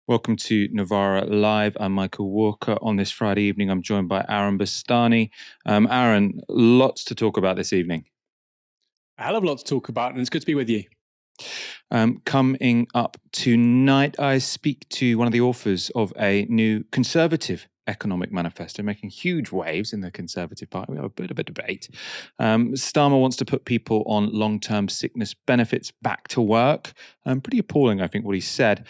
Welcome to Novara Live. I'm Michael Walker. On this Friday evening, I'm joined by Aaron Bastani. Aaron, lots to talk about this evening. A hell of a lot to talk about, and it's good to be with you. Coming up tonight, I speak to one of the authors of a new conservative economic manifesto, making huge waves in the Conservative Party. We have a bit of a debate. Starmer wants to put people on long-term sickness benefits back to work. Pretty appalling, I think, what he said.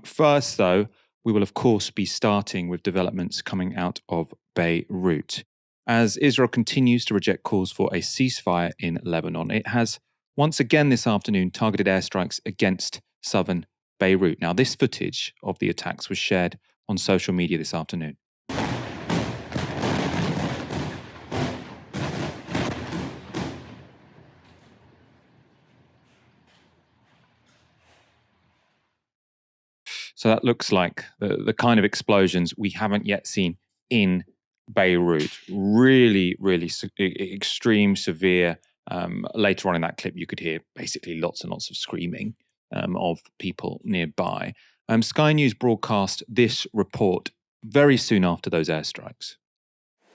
First, though, we will, of course, be starting with developments coming out of Beirut. As Israel continues to reject calls for a ceasefire in Lebanon, it has once again this afternoon targeted airstrikes against southern Beirut. Now, this footage of the attacks was shared on social media this afternoon. So that looks like the kind of explosions we haven't yet seen in Beirut. Really, really extreme, severe. Later on in that clip, you could hear basically lots and lots of screaming of people nearby. Sky News broadcast this report very soon after those airstrikes.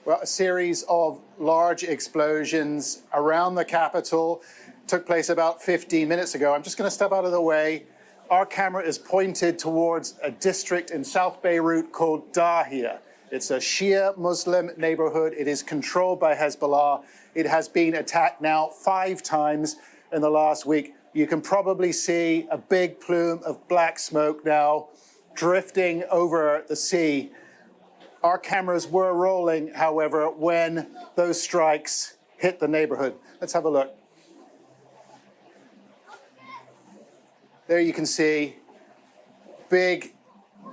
Well, a series of large explosions around the capital took place about 15 minutes ago. I'm just going to step out of the way. Our camera is pointed towards a district in South Beirut called Dahia. It's a Shia Muslim neighborhood. It is controlled by Hezbollah. It has been attacked now 5 times in the last week. You can probably see a big plume of black smoke now drifting over the sea. Our cameras were rolling, however, when those strikes hit the neighborhood. Let's have a look. There you can see big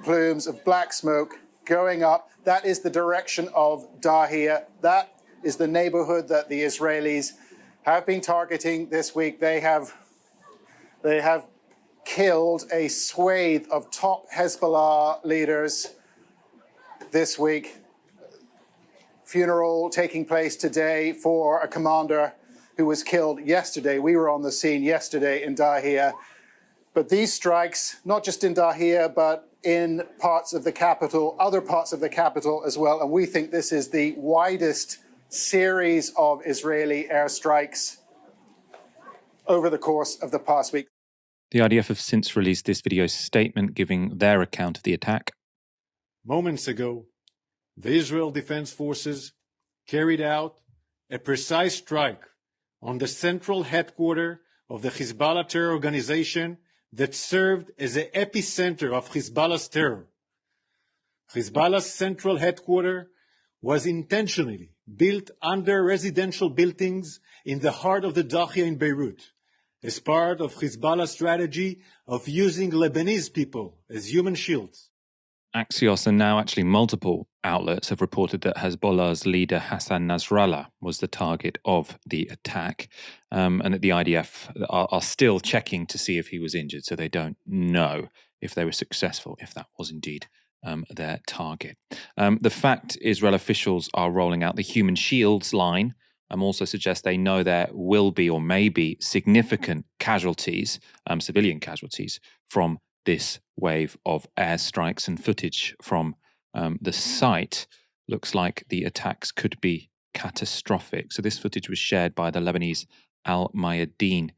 plumes of black smoke going up. That is the direction of Dahia. That is the neighborhood that the Israelis have been targeting this week. They have killed a swathe of top Hezbollah leaders this week. Funeral taking place today for a commander who was killed yesterday. We were on the scene yesterday in Dahia. But these strikes, not just in Dahia, but in parts of the capital, other parts of the capital as well. And we think this is the widest series of Israeli airstrikes over the course of the past week. The IDF have since released this video statement giving their account of the attack. Moments ago, the Israel Defense Forces carried out a precise strike on the central headquarters of the Hezbollah terror organization that served as the epicenter of Hezbollah's terror. Hezbollah's central headquarters was intentionally built under residential buildings in the heart of the Dahia in Beirut, as part of Hezbollah's strategy of using Lebanese people as human shields. Axios and now actually multiple outlets have reported that Hezbollah's leader Hassan Nasrallah was the target of the attack, and that the IDF are still checking to see if he was injured, so they don't know if they were successful, if that was indeed their target. The fact Israel officials are rolling out the human shields line also suggests they know there will be or may be significant casualties, civilian casualties, from this wave of airstrikes, and footage from the site looks like the attacks could be catastrophic. So this footage was shared by the Lebanese Al Mayadeen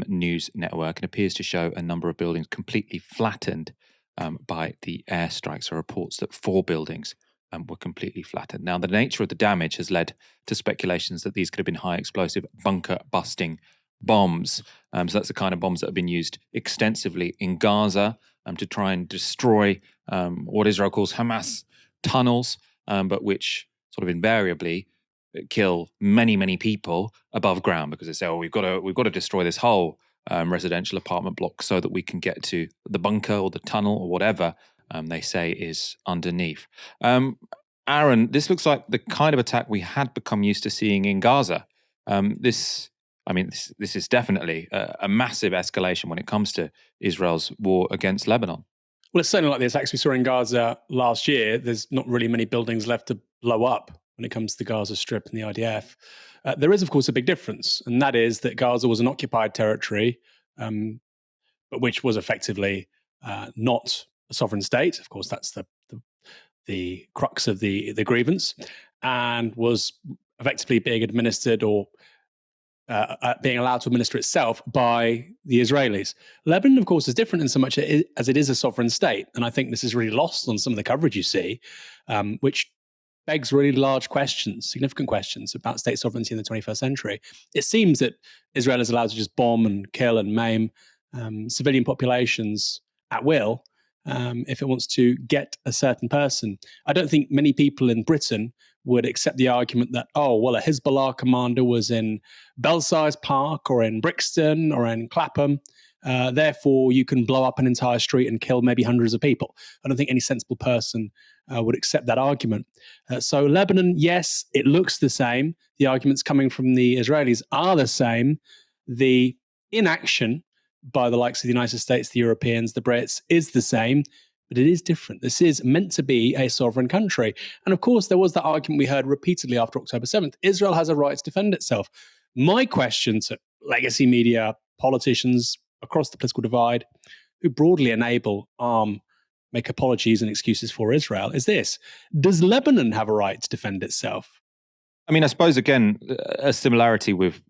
news network and appears to show a number of buildings completely flattened by the airstrikes. There are reports that 4 buildings were completely flattened. Now, the nature of the damage has led to speculations that these could have been high explosive bunker busting bombs. So that's the kind of bombs that have been used extensively in Gaza to try and destroy what Israel calls Hamas tunnels, but which sort of invariably kill many, many people above ground, because they say, "Oh, we've got to destroy this whole residential apartment block so that we can get to the bunker or the tunnel or whatever they say is underneath." Aaron, this looks like the kind of attack we had become used to seeing in Gaza. This is definitely a massive escalation when it comes to Israel's war against Lebanon. Well, it's certainly like the attacks we saw in Gaza last year. There's not really many buildings left to blow up when it comes to the Gaza Strip and the IDF. There is, of course, a big difference, and that is that Gaza was an occupied territory, but which was effectively not a sovereign state. Of course, that's the crux of the grievance, and was effectively being administered or being allowed to administer itself by the Israelis. Lebanon, of course, is different in so much as it is a sovereign state. And I think this is really lost on some of the coverage you see, which begs really large questions, significant questions about state sovereignty in the 21st century. It seems that Israel is allowed to just bomb and kill and maim civilian populations at will if it wants to get a certain person. I don't think many people in Britain would accept the argument that, oh, well, a Hezbollah commander was in Belsize Park or in Brixton or in Clapham. Therefore, you can blow up an entire street and kill maybe hundreds of people. I don't think any sensible person would accept that argument. So Lebanon, yes, it looks the same. The arguments coming from the Israelis are the same. The inaction by the likes of the United States, the Europeans, the Brits is the same, but it is different. This is meant to be a sovereign country. And of course, there was that argument we heard repeatedly after October 7th. Israel has a right to defend itself. My question to legacy media, politicians across the political divide, who broadly enable, make apologies and excuses for Israel, is this: does Lebanon have a right to defend itself? I mean, I suppose, again, a similarity with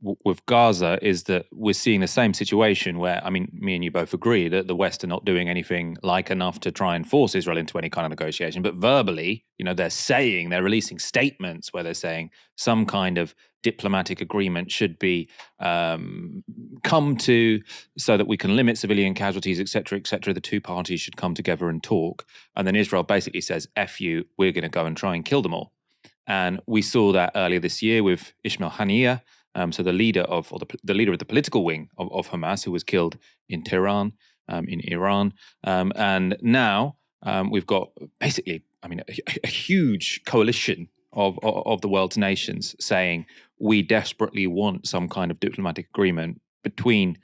Gaza is that we're seeing the same situation where, I mean, me and you both agree that the West are not doing anything like enough to try and force Israel into any kind of negotiation. But verbally, they're releasing statements where they're saying some kind of diplomatic agreement should be come to so that we can limit civilian casualties, et cetera, et cetera. The two parties should come together and talk. And then Israel basically says, F you, we're going to go and try and kill them all. And we saw that earlier this year with Ismail Haniyeh, so the leader of the political wing of Hamas, who was killed in Tehran, in Iran. And now we've got basically, a huge coalition of the world's nations saying we desperately want some kind of diplomatic agreement between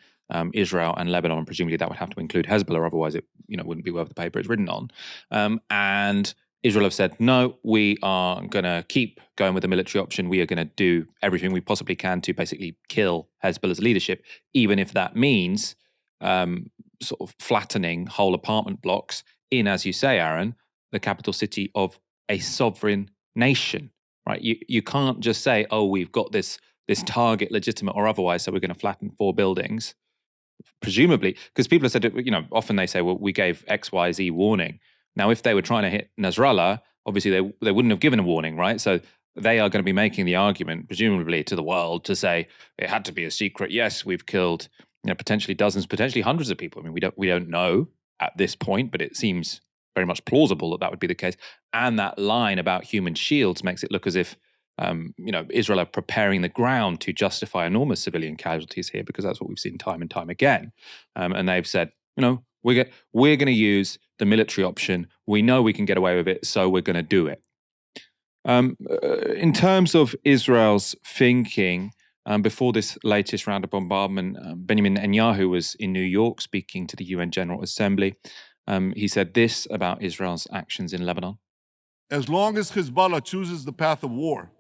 Israel and Lebanon. And presumably that would have to include Hezbollah, otherwise it wouldn't be worth the paper it's written on. And Israel have said, no, we are going to keep going with the military option. We are going to do everything we possibly can to basically kill Hezbollah's leadership, even if that means sort of flattening whole apartment blocks in, as you say, Aaron, the capital city of a sovereign nation, right? You can't just say, oh, we've got this target, legitimate or otherwise, so we're going to flatten 4 buildings. Presumably, because people have said, often they say, well, we gave X, Y, Z warning. Now, if they were trying to hit Nasrallah, obviously they wouldn't have given a warning, right? So they are going to be making the argument, presumably to the world, to say it had to be a secret. Yes, we've killed potentially dozens, potentially hundreds of people. I mean, we don't know at this point, but it seems very much plausible that would be the case. And that line about human shields makes it look as if Israel are preparing the ground to justify enormous civilian casualties here, because that's what we've seen time and time again. And they've said, we're going to use the military option. We know we can get away with it, so we're going to do it. In terms of Israel's thinking, before this latest round of bombardment, Benjamin Netanyahu was in New York speaking to the UN General Assembly. He said this about Israel's actions in Lebanon. As long as Hezbollah chooses the path of war,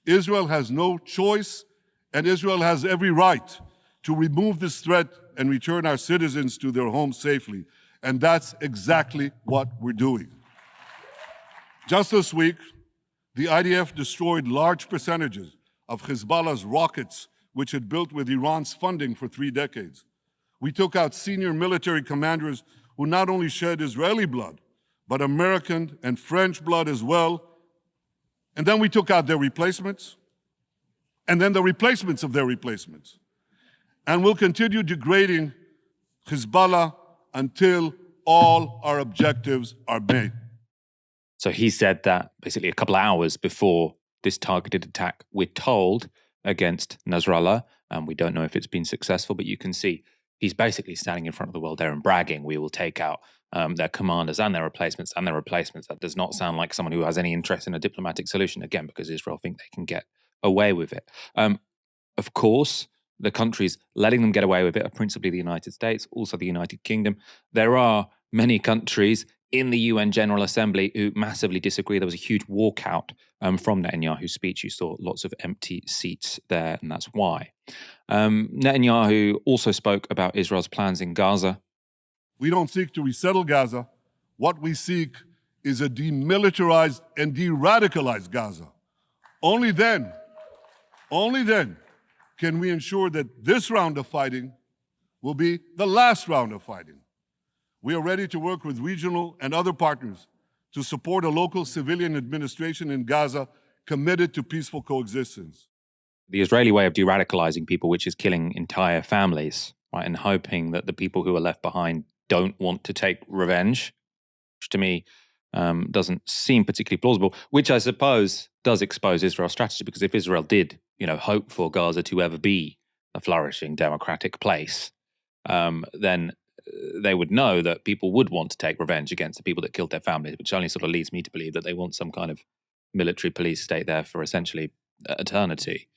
Israel has no choice, and Israel has every right to remove this threat and return our citizens to their homes safely. And that's exactly what we're doing. Just this week, the IDF destroyed large percentages of Hezbollah's rockets, which had built with Iran's funding for 3 decades. We took out senior military commanders who not only shed Israeli blood, but American and French blood as well. And then we took out their replacements, and then the replacements of their replacements. And we'll continue degrading Hezbollah until all our objectives are met. So he said that basically a couple of hours before this targeted attack, we're told, against Nasrallah, and we don't know if it's been successful, but you can see he's basically standing in front of the world there and bragging, we will take out their commanders and their replacements and their replacements. That does not sound like someone who has any interest in a diplomatic solution, again, because Israel think they can get away with it. Of course, the countries letting them get away with it are principally the United States, also the United Kingdom. There are many countries in the UN General Assembly who massively disagree. There was a huge walkout from Netanyahu's speech. You saw lots of empty seats there, and that's why. Netanyahu also spoke about Israel's plans in Gaza. We don't seek to resettle Gaza, What we seek is a demilitarized and de-radicalized Gaza. Only then can we ensure that this round of fighting will be the last round of fighting. We are ready to work with regional and other partners to support a local civilian administration in Gaza committed to peaceful coexistence. The Israeli way of de-radicalizing people, which is killing entire families, right, and hoping that the people who are left behind don't want to take revenge, which to me doesn't seem particularly plausible, which I suppose does expose Israel's strategy, because if Israel did, hope for Gaza to ever be a flourishing democratic place, then they would know that people would want to take revenge against the people that killed their families, which only sort of leads me to believe that they want some kind of military police state there for essentially eternity.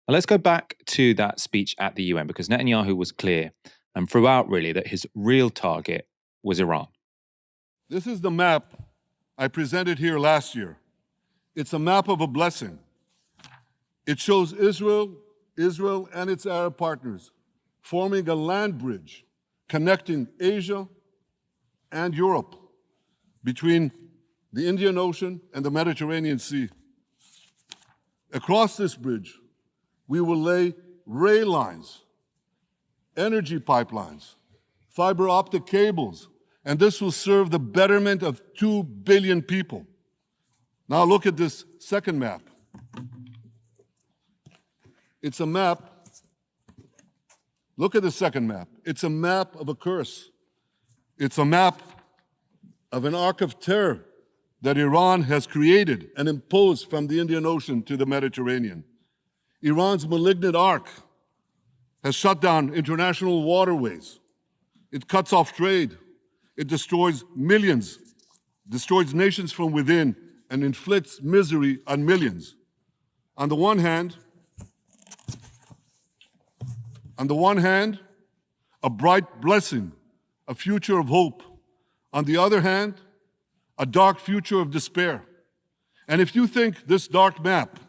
Now, let's go back to that speech at the UN, because Netanyahu was clear and throughout really that his real target was Iran. This is the map I presented here last year. It's a map of a blessing. It shows Israel and its Arab partners forming a land bridge connecting Asia and Europe between the Indian Ocean and the Mediterranean Sea. Across this bridge, we will lay rail lines, energy pipelines, fiber optic cables, and this will serve the betterment of 2 billion people. Now look at this second map. It's a map. Look at the second map. It's a map of a curse. It's a map of an arc of terror that Iran has created and imposed from the Indian Ocean to the Mediterranean. Iran's malignant arc has shut down international waterways. It cuts off trade. It destroys millions, destroys nations from within, and inflicts misery on millions. On the one hand, a bright blessing, a future of hope. On the other hand, a dark future of despair. And if you think this dark map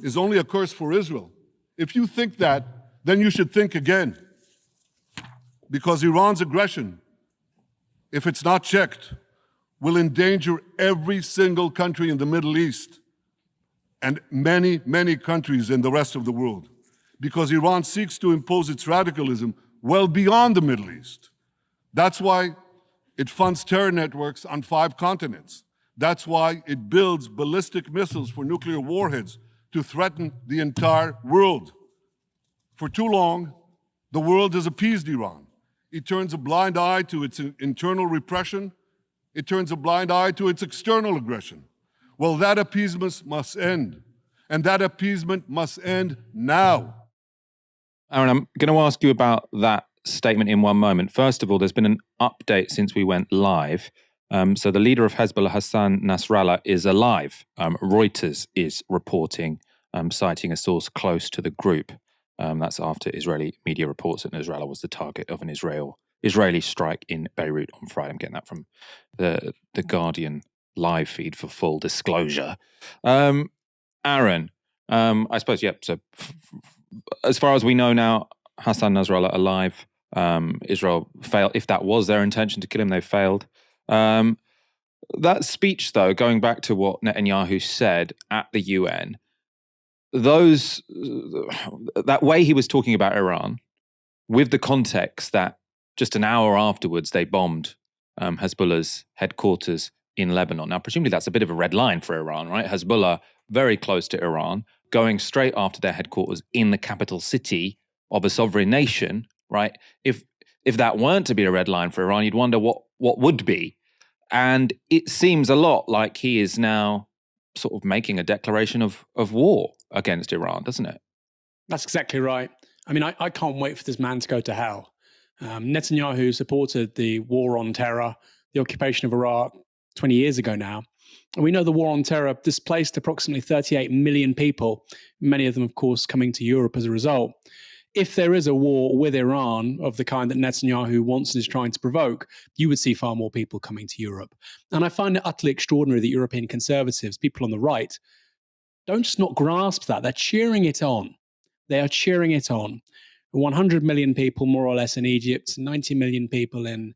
is only a curse for Israel, if you think that, then you should think again. Because Iran's aggression, if it's not checked, will endanger every single country in the Middle East and many, many countries in the rest of the world. Because Iran seeks to impose its radicalism well beyond the Middle East. That's why it funds terror networks on 5 continents. That's why it builds ballistic missiles for nuclear warheads to threaten the entire world. For too long, the world has appeased Iran. It turns a blind eye to its internal repression. It turns a blind eye to its external aggression. Well, that appeasement must end. And that appeasement must end now. Aaron, I'm going to ask you about that statement in one moment. First of all, there's been an update since we went live. So the leader of Hezbollah, Hassan Nasrallah, is alive. Reuters is reporting, citing a source close to the group. That's after Israeli media reports that Nasrallah was the target of an Israeli strike in Beirut on Friday. I'm getting that from the Guardian live feed for full disclosure. Aaron, I suppose, so as far as we know now, Hassan Nasrallah alive. Israel failed. If that was their intention to kill him, they failed. That speech, though, going back to what Netanyahu said at the UN, that way he was talking about Iran, with the context that just an hour afterwards they bombed Hezbollah's headquarters in Lebanon. Now, presumably that's a bit of a red line for Iran, right? Hezbollah, very close to Iran, going straight after their headquarters in the capital city of a sovereign nation, right? If that weren't to be a red line for Iran, you'd wonder what would be. And it seems a lot like he is now sort of making a declaration of war against Iran, doesn't it? That's exactly right. I mean, I can't wait for this man to go to hell. Netanyahu supported the war on terror, the occupation of Iraq 20 years ago now. And we know the war on terror displaced approximately 38 million people, many of them, of course, coming to Europe as a result. If there is a war with Iran of the kind that Netanyahu wants and is trying to provoke, you would see far more people coming to Europe. And I find it utterly extraordinary that European conservatives, people on the right, don't just not grasp that. They're cheering it on. They are cheering it on. 100 million people, more or less, in Egypt, 90 million people in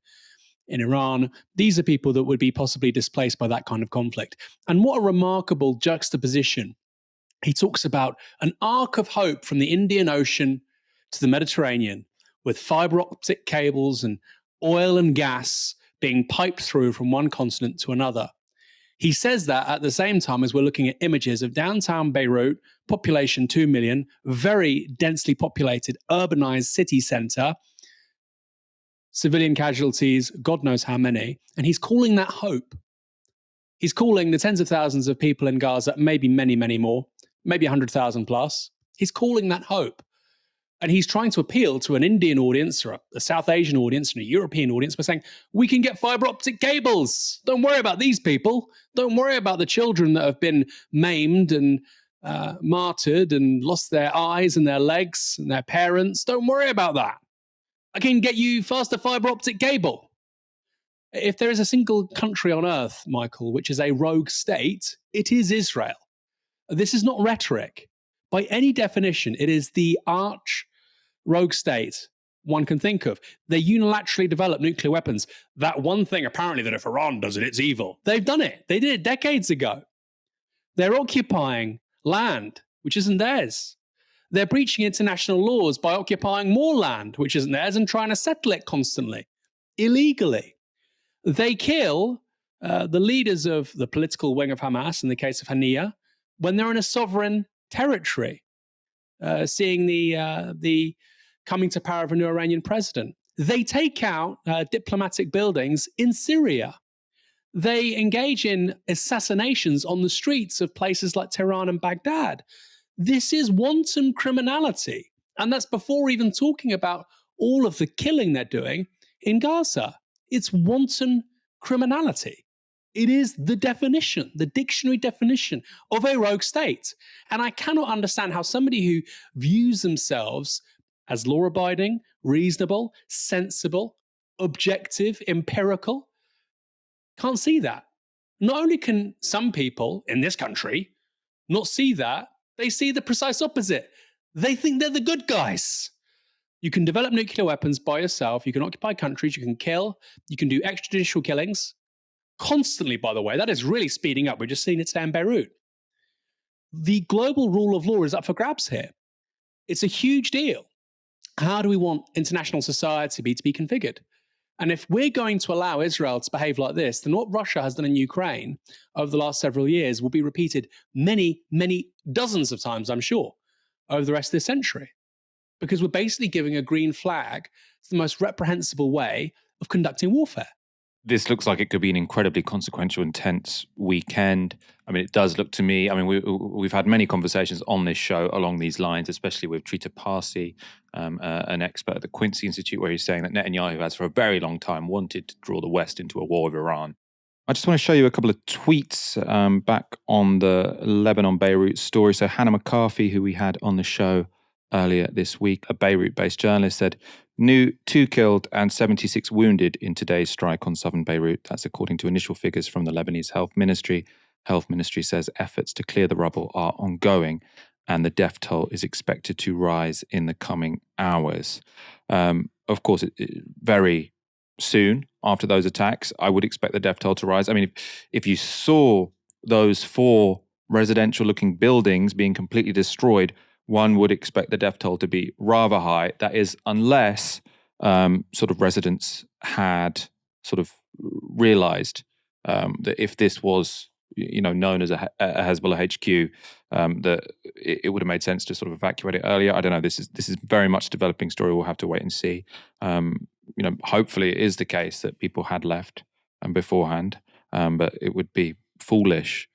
in Iran. These are people that would be possibly displaced by that kind of conflict. And what a remarkable juxtaposition. He talks about an arc of hope from the Indian Ocean to the Mediterranean, with fiber optic cables and oil and gas being piped through from one continent to another. He says that at the same time as we're looking at images of downtown Beirut, population 2 million, very densely populated, urbanized city center, civilian casualties, God knows how many, and he's calling that hope. He's calling the tens of thousands of people in Gaza, maybe many, many more, maybe 100,000 plus. He's calling that hope. And he's trying to appeal to an Indian audience or a South Asian audience and a European audience by saying, we can get fiber optic cables. Don't worry about these people. Don't worry about the children that have been maimed and martyred and lost their eyes and their legs and their parents. Don't worry about that. I can get you faster fiber optic cable. If there is a single country on earth, Michael, which is a rogue state, it is Israel. This is not rhetoric. By any definition, it is the arch rogue state one can think of. They unilaterally develop nuclear weapons. That one thing, apparently, that if Iran does it, it's evil. They've done it. They did it decades ago. They're occupying land, which isn't theirs. They're breaching international laws by occupying more land, which isn't theirs, and trying to settle it constantly, illegally. They kill the leaders of the political wing of Hamas, in the case of Haniya, when they're in a sovereign territory, seeing the coming to power of a new Iranian president. They take out diplomatic buildings in Syria. They engage in assassinations on the streets of places like Tehran and Baghdad. This is wanton criminality. And that's before even talking about all of the killing they're doing in Gaza. It's wanton criminality. It is the definition, the dictionary definition of a rogue state. And I cannot understand how somebody who views themselves as law-abiding, reasonable, sensible, objective, empirical, can't see that. Not only can some people in this country not see that, they see the precise opposite. They think they're the good guys. You can develop nuclear weapons by yourself. You can occupy countries. You can kill. You can do extrajudicial killings. Constantly, by the way. That is really speeding up. We've just seen it today in Beirut. The global rule of law is up for grabs here. It's a huge deal. How do we want international society to be configured? And if we're going to allow Israel to behave like this, then what Russia has done in Ukraine over the last several years will be repeated many, many dozens of times, I'm sure, over the rest of this century. Because we're basically giving a green flag to the most reprehensible way of conducting warfare. This looks like it could be an incredibly consequential, intense weekend. I mean, it does look to me, I mean, we've had many conversations on this show along these lines, especially with Trita Parsi, an expert at the Quincy Institute, where he's saying that Netanyahu has for a very long time wanted to draw the West into a war with Iran. I just want to show you a couple of tweets back on the Lebanon Beirut story. So Hannah McCarthy, who we had on the show earlier this week, a Beirut-based journalist, said, "New 2 killed and 76 wounded in today's strike on southern Beirut." That's according to initial figures from the Lebanese Health Ministry. Health Ministry says efforts to clear the rubble are ongoing and the death toll is expected to rise in the coming hours. Of course, very soon after those attacks, I would expect the death toll to rise. I mean, if you saw those 4 residential-looking buildings being completely destroyed, one would expect the death toll to be rather high. That is, unless sort of residents had sort of realized that if this was, known as a Hezbollah HQ, that it would have made sense to sort of evacuate it earlier. I don't know. This is very much a developing story. We'll have to wait and see. Hopefully it is the case that people had left beforehand, but it would be foolish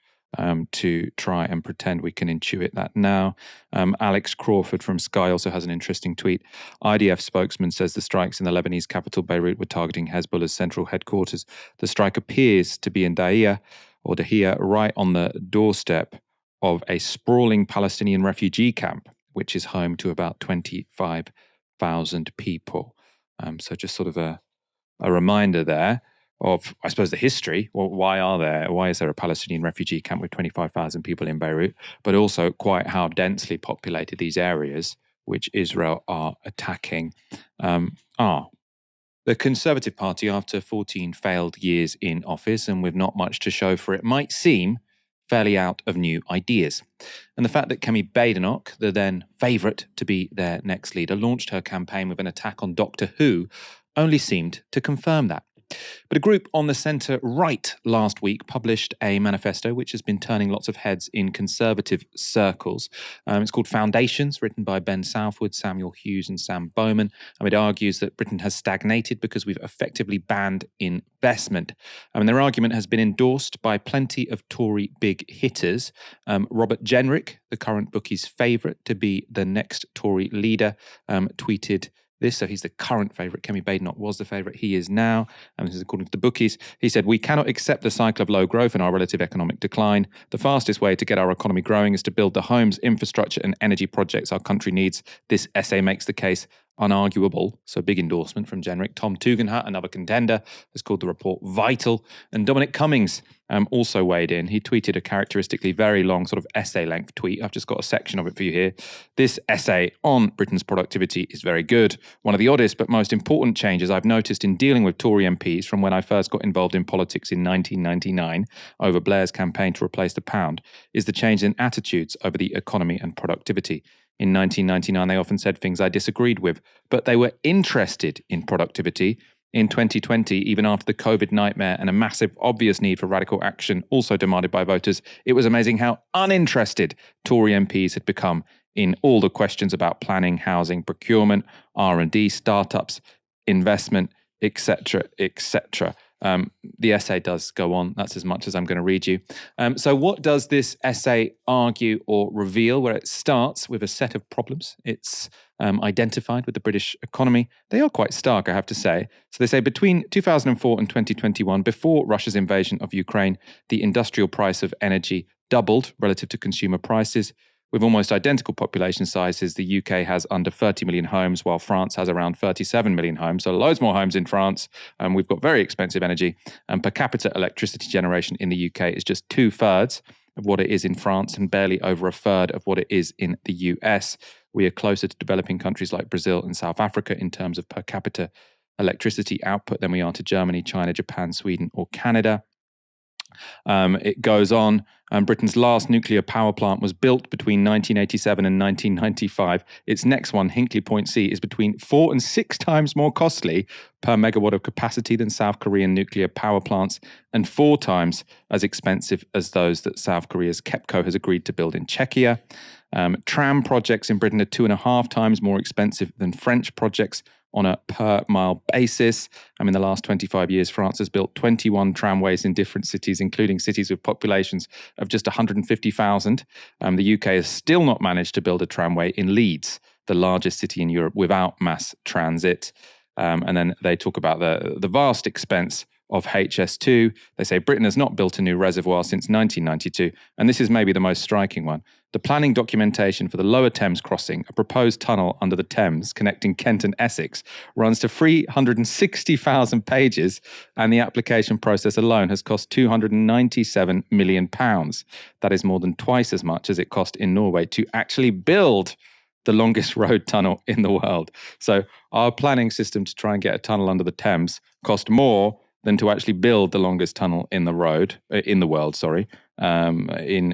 to try and pretend we can intuit that now. Alex Crawford from Sky also has an interesting tweet. IDF spokesman says the strikes in the Lebanese capital Beirut were targeting Hezbollah's central headquarters. The strike appears to be in Dahia, right on the doorstep of a sprawling Palestinian refugee camp, which is home to about 25,000 people. So just sort of a reminder there of, I suppose, the history. Well, why is there a Palestinian refugee camp with 25,000 people in Beirut, but also quite how densely populated these areas, which Israel are attacking, are. The Conservative Party, after 14 failed years in office and with not much to show for it, might seem fairly out of new ideas. And the fact that Kemi Badenoch, the then favourite to be their next leader, launched her campaign with an attack on Doctor Who only seemed to confirm that. But a group on the centre-right last week published a manifesto which has been turning lots of heads in Conservative circles. It's called Foundations, written by Ben Southwood, Samuel Hughes and Sam Bowman. And it argues that Britain has stagnated because we've effectively banned investment. Their argument has been endorsed by plenty of Tory big hitters. Robert Jenrick, the current bookie's favourite to be the next Tory leader, tweeted this. So he's the current favourite. Kemi Badenoch was the favourite. He is now, and this is according to the bookies. He said, "We cannot accept the cycle of low growth and our relative economic decline. The fastest way to get our economy growing is to build the homes, infrastructure and energy projects our country needs. This essay makes the case unarguable." So big endorsement from Jenrick. Tom Tugendhat, another contender, has called the report vital. And Dominic Cummings also weighed in. He tweeted a characteristically very long sort of essay-length tweet. I've just got a section of it for you here. "This essay on Britain's productivity is very good. One of the oddest but most important changes I've noticed in dealing with Tory MPs from when I first got involved in politics in 1999 over Blair's campaign to replace the pound is the change in attitudes over the economy and productivity. In 1999, they often said things I disagreed with, but they were interested in productivity. In 2020, even after the COVID nightmare and a massive, obvious need for radical action also demanded by voters, it was amazing how uninterested Tory MPs had become in all the questions about planning, housing, procurement, R&D, startups, investment, etc., etc." The essay does go on. That's as much as I'm going to read you. So what does this essay argue or reveal? Where it starts with a set of problems it's identified with the British economy. They are quite stark, I have to say. So they say between 2004 and 2021, before Russia's invasion of Ukraine, the industrial price of energy doubled relative to consumer prices. With almost identical population sizes, the UK has under 30 million homes, while France has around 37 million homes. So loads more homes in France. We've got very expensive energy. And per capita electricity generation in the UK is just 2/3 of what it is in France and barely over 1/3 of what it is in the US. We are closer to developing countries like Brazil and South Africa in terms of per capita electricity output than we are to Germany, China, Japan, Sweden, or Canada. It goes on. Britain's last nuclear power plant was built between 1987 and 1995. Its next one, Hinkley Point C, is between 4 and 6 times more costly per megawatt of capacity than South Korean nuclear power plants, and 4 times as expensive as those that South Korea's KEPCO has agreed to build in Czechia. Tram projects in Britain are 2.5 times more expensive than French projects on a per mile basis. In the last 25 years, France has built 21 tramways in different cities, including cities with populations of just 150,000. The UK has still not managed to build a tramway in Leeds, the largest city in Europe, without mass transit. And then they talk about the vast expense of HS2. They say Britain has not built a new reservoir since 1992. And this is maybe the most striking one. The planning documentation for the Lower Thames crossing, a proposed tunnel under the Thames connecting Kent and Essex, runs to 360,000 pages, and the application process alone has cost £297 million. That is more than twice as much as it cost in Norway to actually build the longest road tunnel in the world. So our planning system to try and get a tunnel under the Thames cost more than to actually build the longest tunnel in the world, in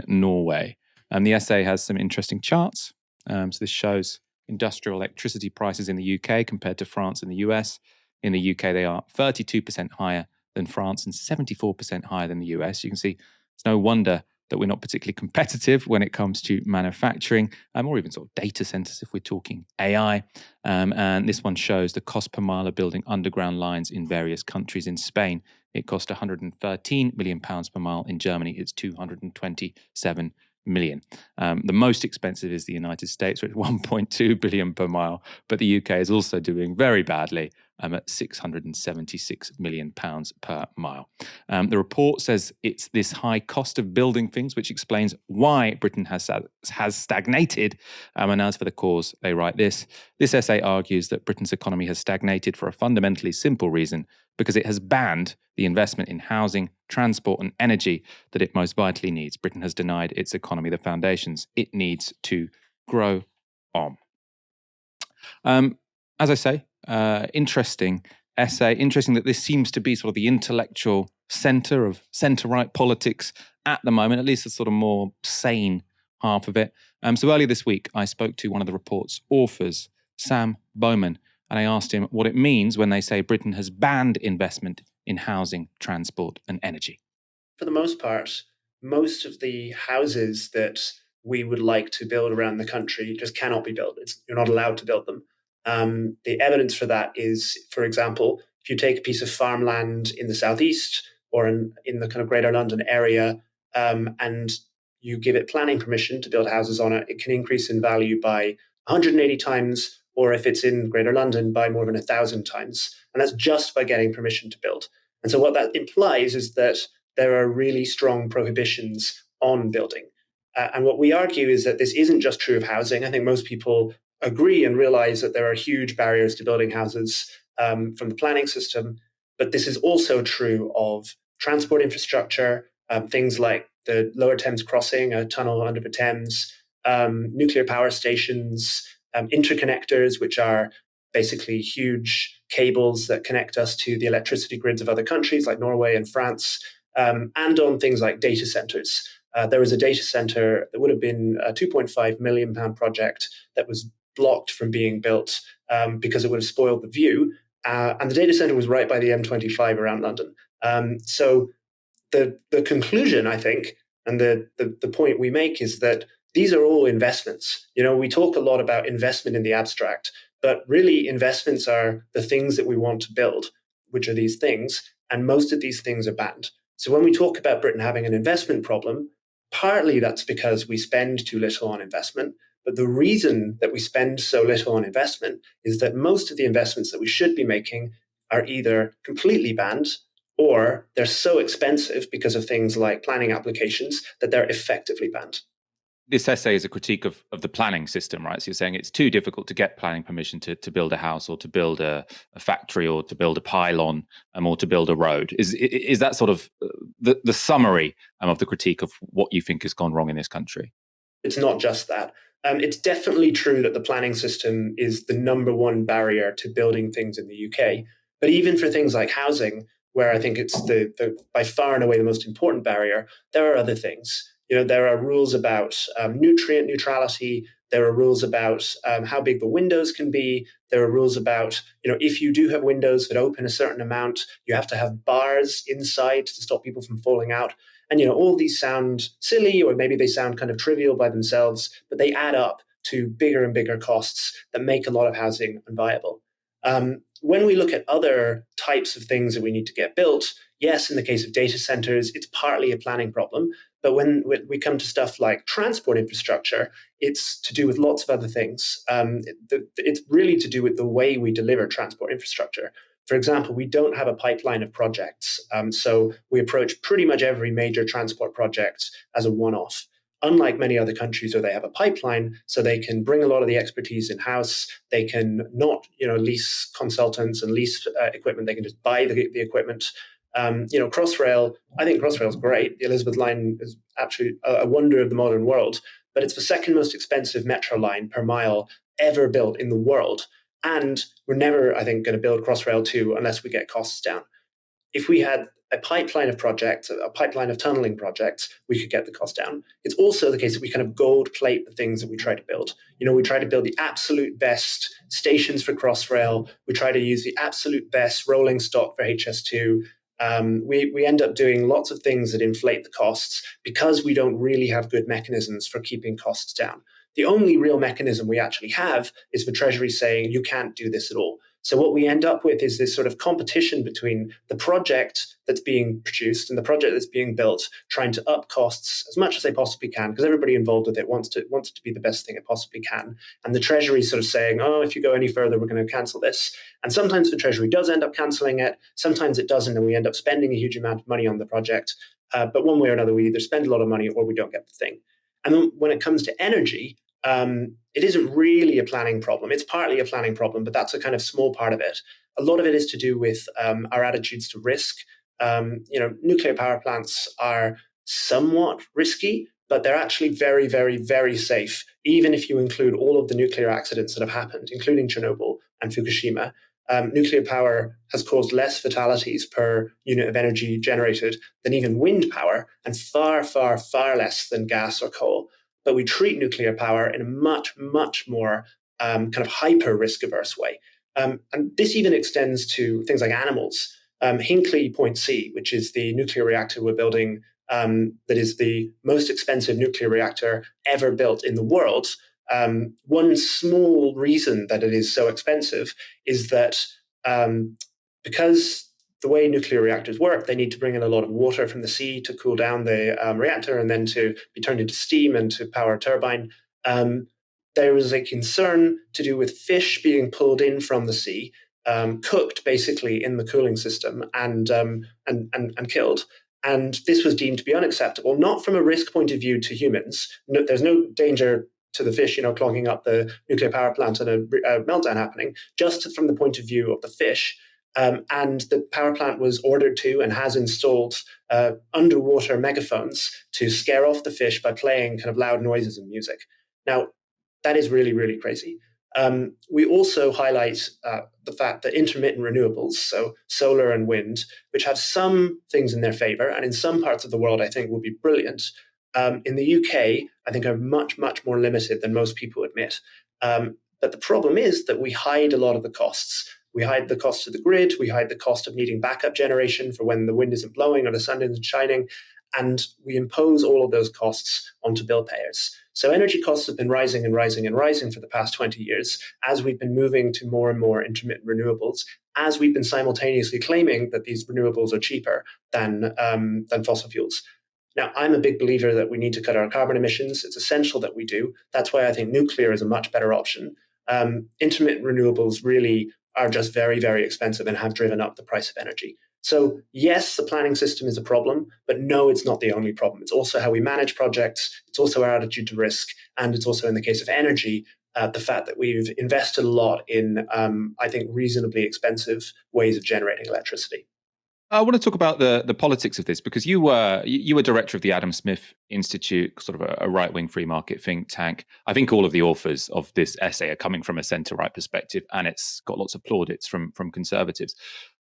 Norway. The essay has some interesting charts. So this shows industrial electricity prices in the UK compared to France and the US. In the UK, they are 32% higher than France and 74% higher than the US. You can see it's no wonder that we're not particularly competitive when it comes to manufacturing, or even sort of data centers if we're talking AI. And this one shows the cost per mile of building underground lines in various countries. In Spain, it cost £113 million per mile. In Germany, it's 227 million. The most expensive is the United States, with 1.2 billion per mile, but the UK is also doing very badly at 676 million pounds per mile. The report says it's this high cost of building things which explains why Britain has stagnated. And as for the cause, they write this. This essay argues that Britain's economy has stagnated for a fundamentally simple reason, because it has banned the investment in housing, transport and energy that it most vitally needs. Britain has denied its economy the foundations it needs to grow on. As I say, interesting essay. Interesting that this seems to be sort of the intellectual centre of centre-right politics at the moment, at least the sort of more sane half of it. So earlier this week, I spoke to one of the report's authors, Sam Bowman, and I asked him what it means when they say Britain has banned investment in housing, transport and energy. For the most part, most of the houses that we would like to build around the country just cannot be built. You're not allowed to build them. The evidence for that is, for example, if you take a piece of farmland in the southeast or in the kind of Greater London area, and you give it planning permission to build houses on it, it can increase in value by 180 times, or if it's in Greater London, by more than 1,000 times. And that's just by getting permission to build. And so what that implies is that there are really strong prohibitions on building. And what we argue is that this isn't just true of housing. I think most people agree and realize that there are huge barriers to building houses from the planning system. But this is also true of transport infrastructure, things like the Lower Thames Crossing, a tunnel under the Thames, nuclear power stations, interconnectors, which are basically huge cables that connect us to the electricity grids of other countries like Norway and France, and on things like data centers. There was a data center that would have been a £2.5 million project that was blocked from being built because it would have spoiled the view. And the data center was right by the M25 around London. So the conclusion, I think, and the point we make is that these are all investments. You know, we talk a lot about investment in the abstract, but really investments are the things that we want to build, which are these things, and most of these things are banned. So when we talk about Britain having an investment problem, partly that's because we spend too little on investment. But the reason that we spend so little on investment is that most of the investments that we should be making are either completely banned or they're so expensive because of things like planning applications that they're effectively banned. This essay is a critique of the planning system, right? So you're saying it's too difficult to get planning permission to build a house or to build a factory or to build a pylon or to build a road. Is that sort of the summary of the critique of what you think has gone wrong in this country? It's not just that. It's definitely true that the planning system is the number one barrier to building things in the UK. But even for things like housing, where I think it's the by far and away the most important barrier, there are other things. You know, there are rules about nutrient neutrality. There are rules about how big the windows can be. There are rules about, you know, if you do have windows that open a certain amount, you have to have bars inside to stop people from falling out. And, you know, all these sound silly, or maybe they sound kind of trivial by themselves, but they add up to bigger and bigger costs that make a lot of housing unviable. When we look at other types of things that we need to get built, yes, in the case of data centers, it's partly a planning problem. But when we come to stuff like transport infrastructure, it's to do with lots of other things. It's really to do with the way we deliver transport infrastructure. For example, we don't have a pipeline of projects. So we approach pretty much every major transport project as a one-off. Unlike many other countries where they have a pipeline, so they can bring a lot of the expertise in-house. They can not, lease consultants and lease equipment. They can just buy the equipment. Crossrail, I think Crossrail is great. The Elizabeth line is absolutely a wonder of the modern world, but it's the second most expensive metro line per mile ever built in the world. And we're never, I think, going to build Crossrail 2 unless we get costs down. If we had a pipeline of projects, a pipeline of tunneling projects, we could get the cost down. It's also the case that we kind of gold plate the things that we try to build. We try to build the absolute best stations for Crossrail. We try to use the absolute best rolling stock for HS2. We end up doing lots of things that inflate the costs because we don't really have good mechanisms for keeping costs down. The only real mechanism we actually have is the Treasury saying you can't do this at all. So what we end up with is this sort of competition between the project that's being produced and the project that's being built, trying to up costs as much as they possibly can, because everybody involved with it wants it to be the best thing it possibly can. And the Treasury sort of saying, oh, if you go any further, we're going to cancel this. And sometimes the Treasury does end up cancelling it. Sometimes it doesn't, and we end up spending a huge amount of money on the project. But one way or another, we either spend a lot of money or we don't get the thing. And then when it comes to energy, it isn't really a planning problem. It's partly a planning problem, but that's a kind of small part of it. A lot of it is to do with our attitudes to risk. Nuclear power plants are somewhat risky, but they're actually very, very, very safe, even if you include all of the nuclear accidents that have happened, including Chernobyl and Fukushima. nuclear power has caused less fatalities per unit of energy generated than even wind power, and far, far, far less than gas or coal. But we treat nuclear power in a much, much more kind of hyper risk averse way. And this even extends to things like animals. Hinkley Point C, which is the nuclear reactor we're building, that is the most expensive nuclear reactor ever built in the world. One small reason that it is so expensive is that because the way nuclear reactors work, they need to bring in a lot of water from the sea to cool down the reactor and then to be turned into steam and to power a turbine. There was a concern to do with fish being pulled in from the sea, cooked basically in the cooling system and killed. And this was deemed to be unacceptable, not from a risk point of view to humans. No, there's no danger to the fish, clogging up the nuclear power plant and a meltdown happening, just from the point of view of the fish. And the power plant was ordered to and has installed underwater megaphones to scare off the fish by playing kind of loud noises and music. Now, that is really, really crazy. We also highlight the fact that intermittent renewables, so solar and wind, which have some things in their favor, and in some parts of the world, I think will be brilliant. In the UK, I think are much, much more limited than most people admit. But the problem is that we hide a lot of the costs. We hide the cost of the grid. We hide the cost of needing backup generation for when the wind isn't blowing or the sun isn't shining. And we impose all of those costs onto bill payers. So energy costs have been rising and rising and rising for the past 20 years as we've been moving to more and more intermittent renewables, as we've been simultaneously claiming that these renewables are cheaper than fossil fuels. Now, I'm a big believer that we need to cut our carbon emissions. It's essential that we do. That's why I think nuclear is a much better option. Intermittent renewables really are just very, very expensive and have driven up the price of energy. So yes, the planning system is a problem, but no, it's not the only problem. It's also how we manage projects. It's also our attitude to risk. And it's also, in the case of energy, the fact that we've invested a lot in, I think, reasonably expensive ways of generating electricity. I want to talk about the politics of this, because you were director of the Adam Smith Institute, sort of a right-wing free market think tank. I think all of the authors of this essay are coming from a centre-right perspective, and it's got lots of plaudits from conservatives.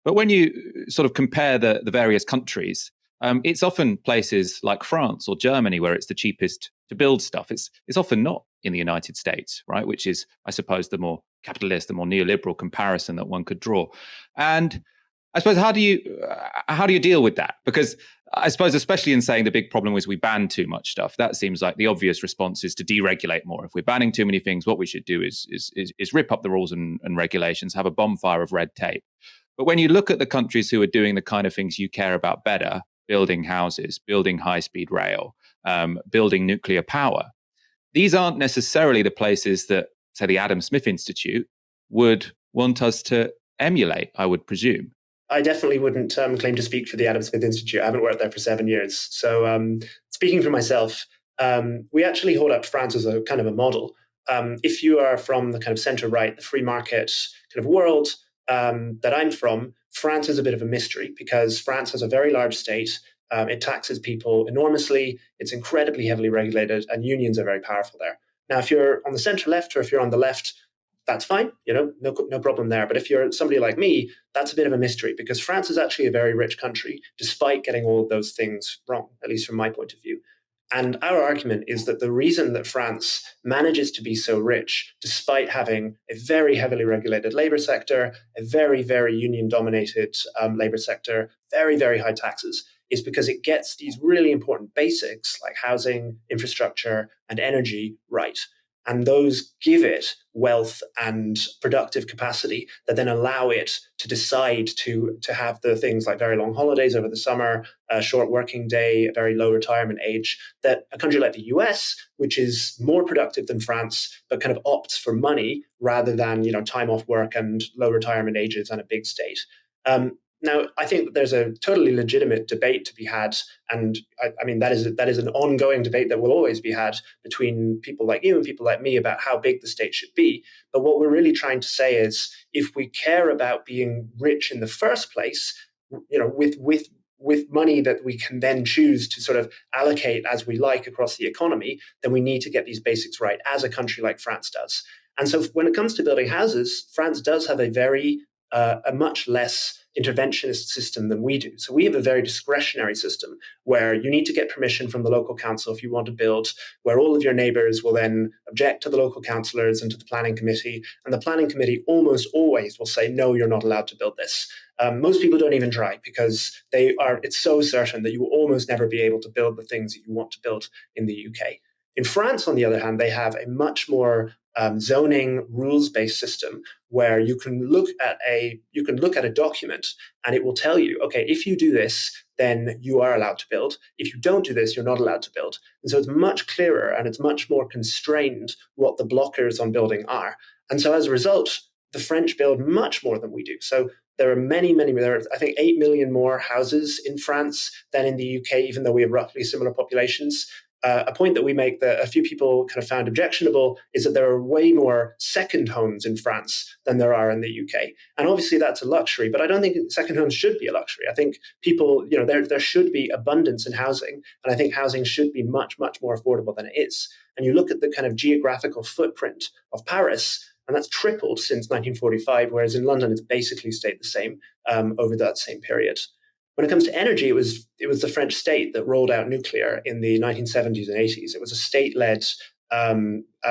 But when you sort of compare the various countries, it's often places like France or Germany where it's the cheapest to build stuff. It's often not in the United States, right? Which is, I suppose, the more capitalist, the more neoliberal comparison that one could draw. And I suppose, how do you deal with that? Because I suppose, especially in saying the big problem is we ban too much stuff, that seems like the obvious response is to deregulate more. If we're banning too many things, what we should do is rip up the rules and regulations, have a bonfire of red tape. But when you look at the countries who are doing the kind of things you care about better, building houses, building high-speed rail, building nuclear power, these aren't necessarily the places that, say, the Adam Smith Institute would want us to emulate, I would presume. I definitely wouldn't claim to speak for the Adam Smith Institute. I haven't worked there for 7 years. So speaking for myself, we actually hold up France as a kind of a model. If you are from the kind of center-right, the free market kind of world that I'm from, France is a bit of a mystery because France has a very large state. It taxes people enormously. It's incredibly heavily regulated, and unions are very powerful there. Now, if you're on the center-left or if you're on the left, that's fine, no problem there. But if you're somebody like me, that's a bit of a mystery because France is actually a very rich country, despite getting all of those things wrong, at least from my point of view. And our argument is that the reason that France manages to be so rich, despite having a very heavily regulated labor sector, a very, very union-dominated labor sector, very, very high taxes, is because it gets these really important basics like housing, infrastructure, and energy right. And those give it wealth and productive capacity that then allow it to decide to have the things like very long holidays over the summer, a short working day, a very low retirement age, that a country like the US, which is more productive than France, but kind of opts for money rather than time off work and low retirement ages and a big state. Now, I think that there's a totally legitimate debate to be had, and I mean that is an ongoing debate that will always be had between people like you and people like me about how big the state should be. But what we're really trying to say is, if we care about being rich in the first place, with money that we can then choose to sort of allocate as we like across the economy, then we need to get these basics right, as a country like France does. And so when it comes to building houses, France does have a very a much less interventionist system than we do. So we have a very discretionary system where you need to get permission from the local council if you want to build, where all of your neighbours will then object to the local councillors and to the planning committee. And the planning committee almost always will say, no, you're not allowed to build this. Most people don't even try because it's so certain that you will almost never be able to build the things that you want to build in the UK. In France, on the other hand, they have a much more zoning rules-based system where you can look at a document and it will tell you, okay, if you do this, then you are allowed to build. If you don't do this, you're not allowed to build. And so it's much clearer and it's much more constrained what the blockers on building are. And so as a result, the French build much more than we do. So there are there are, I think, 8 million more houses in France than in the UK, even though we have roughly similar populations. A point that we make that a few people kind of found objectionable is that there are way more second homes in France than there are in the UK. And obviously that's a luxury, but I don't think second homes should be a luxury. I think people, there should be abundance in housing. And I think housing should be much, much more affordable than it is. And you look at the kind of geographical footprint of Paris, and that's tripled since 1945, whereas in London, it's basically stayed the same over that same period. When it comes to energy, it was the French state that rolled out nuclear in the 1970s and 80s. It was a state-led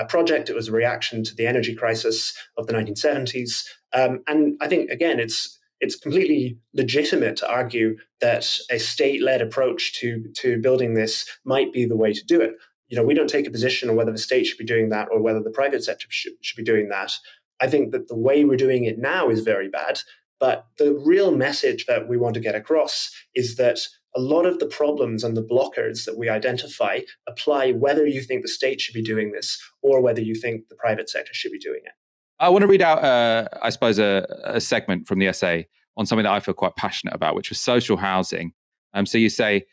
project. It was a reaction to the energy crisis of the 1970s. And I think, again, it's completely legitimate to argue that a state-led approach to building this might be the way to do it. We don't take a position on whether the state should be doing that or whether the private sector should be doing that. I think that the way we're doing it now is very bad. But the real message that we want to get across is that a lot of the problems and the blockers that we identify apply whether you think the state should be doing this or whether you think the private sector should be doing it. I want to read out, I suppose, a segment from the essay on something that I feel quite passionate about, which was social housing. So you say,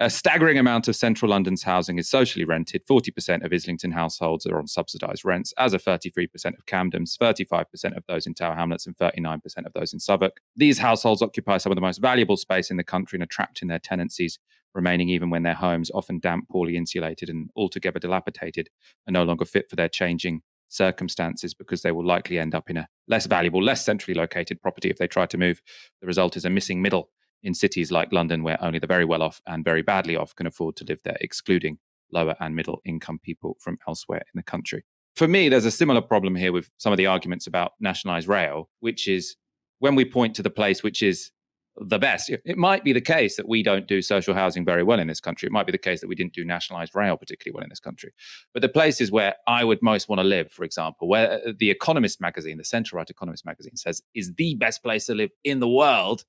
a staggering amount of central London's housing is socially rented. 40% of Islington households are on subsidised rents, as are 33% of Camden's, 35% of those in Tower Hamlets, and 39% of those in Southwark. These households occupy some of the most valuable space in the country and are trapped in their tenancies, remaining even when their homes, often damp, poorly insulated, and altogether dilapidated, are no longer fit for their changing circumstances because they will likely end up in a less valuable, less centrally located property if they try to move. The result is a missing middle in cities like London, where only the very well off and very badly off can afford to live there, excluding lower and middle income people from elsewhere in the country. For me, there's a similar problem here with some of the arguments about nationalised rail, which is when we point to the place which is the best. It might be the case that we don't do social housing very well in this country. It might be the case that we didn't do nationalised rail particularly well in this country. But the places where I would most want to live, for example, where the Economist magazine, the centre-right Economist magazine says is the best place to live in the world,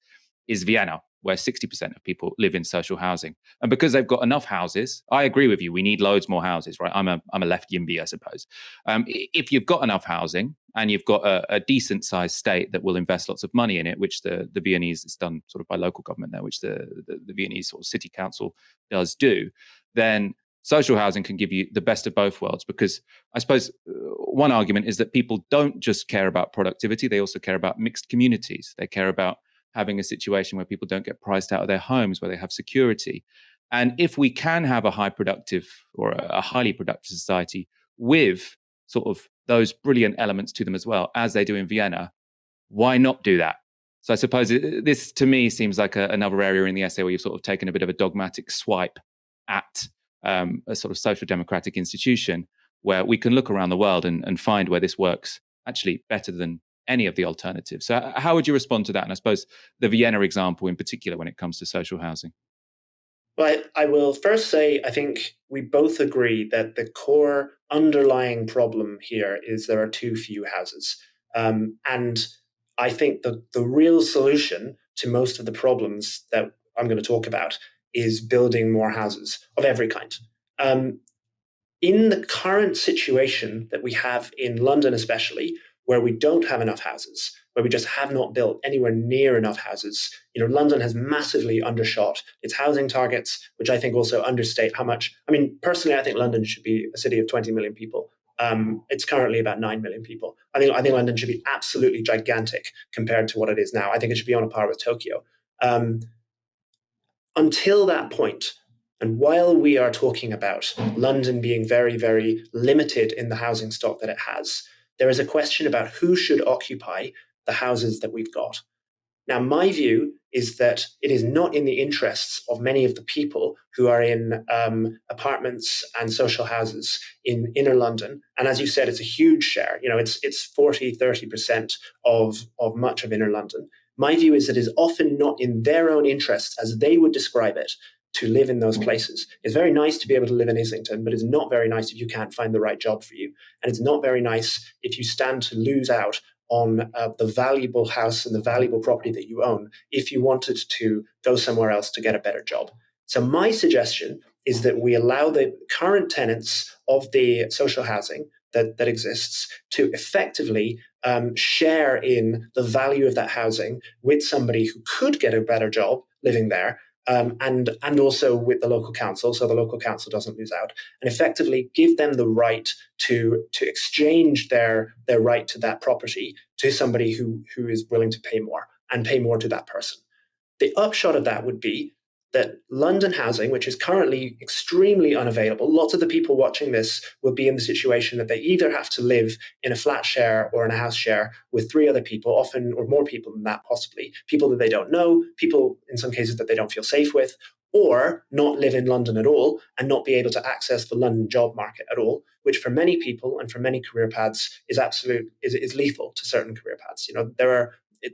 is Vienna, where 60% of people live in social housing. And because they've got enough houses, I agree with you, we need loads more houses, right? I'm a left yimby, I suppose. If you've got enough housing and you've got a decent sized state that will invest lots of money in it, which the Viennese is done sort of by local government there, which the Viennese sort of city council does do, then social housing can give you the best of both worlds. Because I suppose one argument is that people don't just care about productivity, they also care about mixed communities. They care about having a situation where people don't get priced out of their homes, where they have security. And if we can have a high productive or a highly productive society with sort of those brilliant elements to them as well, as they do in Vienna, why not do that? So I suppose this to me seems like another area in the essay where you've sort of taken a bit of a dogmatic swipe at a sort of social democratic institution where we can look around the world and find where this works actually better than any of the alternatives. So how would you respond to that? And I suppose the Vienna example in particular when it comes to social housing. Well, I will first say, I think we both agree that the core underlying problem here is there are too few houses. And I think the real solution to most of the problems that I'm going to talk about is building more houses of every kind. In the current situation that we have in London especially, where we don't have enough houses, where we just have not built anywhere near enough houses. London has massively undershot its housing targets, which I think also understate how much. I mean, personally, I think London should be a city of 20 million people. It's currently about 9 million people. I think London should be absolutely gigantic compared to what it is now. I think it should be on a par with Tokyo. Until that point, and while we are talking about London being very, very limited in the housing stock that it has, there is a question about who should occupy the houses that we've got. Now, my view is that it is not in the interests of many of the people who are in apartments and social houses in inner London. And as you said, it's a huge share. It's 40, 30% of much of inner London. My view is that it is often not in their own interests, as they would describe it, to live in those places. It's very nice to be able to live in Islington, but it's not very nice if you can't find the right job for you. And it's not very nice if you stand to lose out on the valuable house and the valuable property that you own if you wanted to go somewhere else to get a better job. So my suggestion is that we allow the current tenants of the social housing that exists to effectively share in the value of that housing with somebody who could get a better job living there, and also with the local council, so the local council doesn't lose out, and effectively give them the right to exchange their right to that property to somebody who is willing to pay more, and pay more to that person. The upshot of that would be that London housing, which is currently extremely unavailable, lots of the people watching this will be in the situation that they either have to live in a flat share or in a house share with 3 other people, often, or more people than that possibly, people that they don't know, people in some cases that they don't feel safe with, or not live in London at all and not be able to access the London job market at all, which for many people and for many career paths is lethal to certain career paths.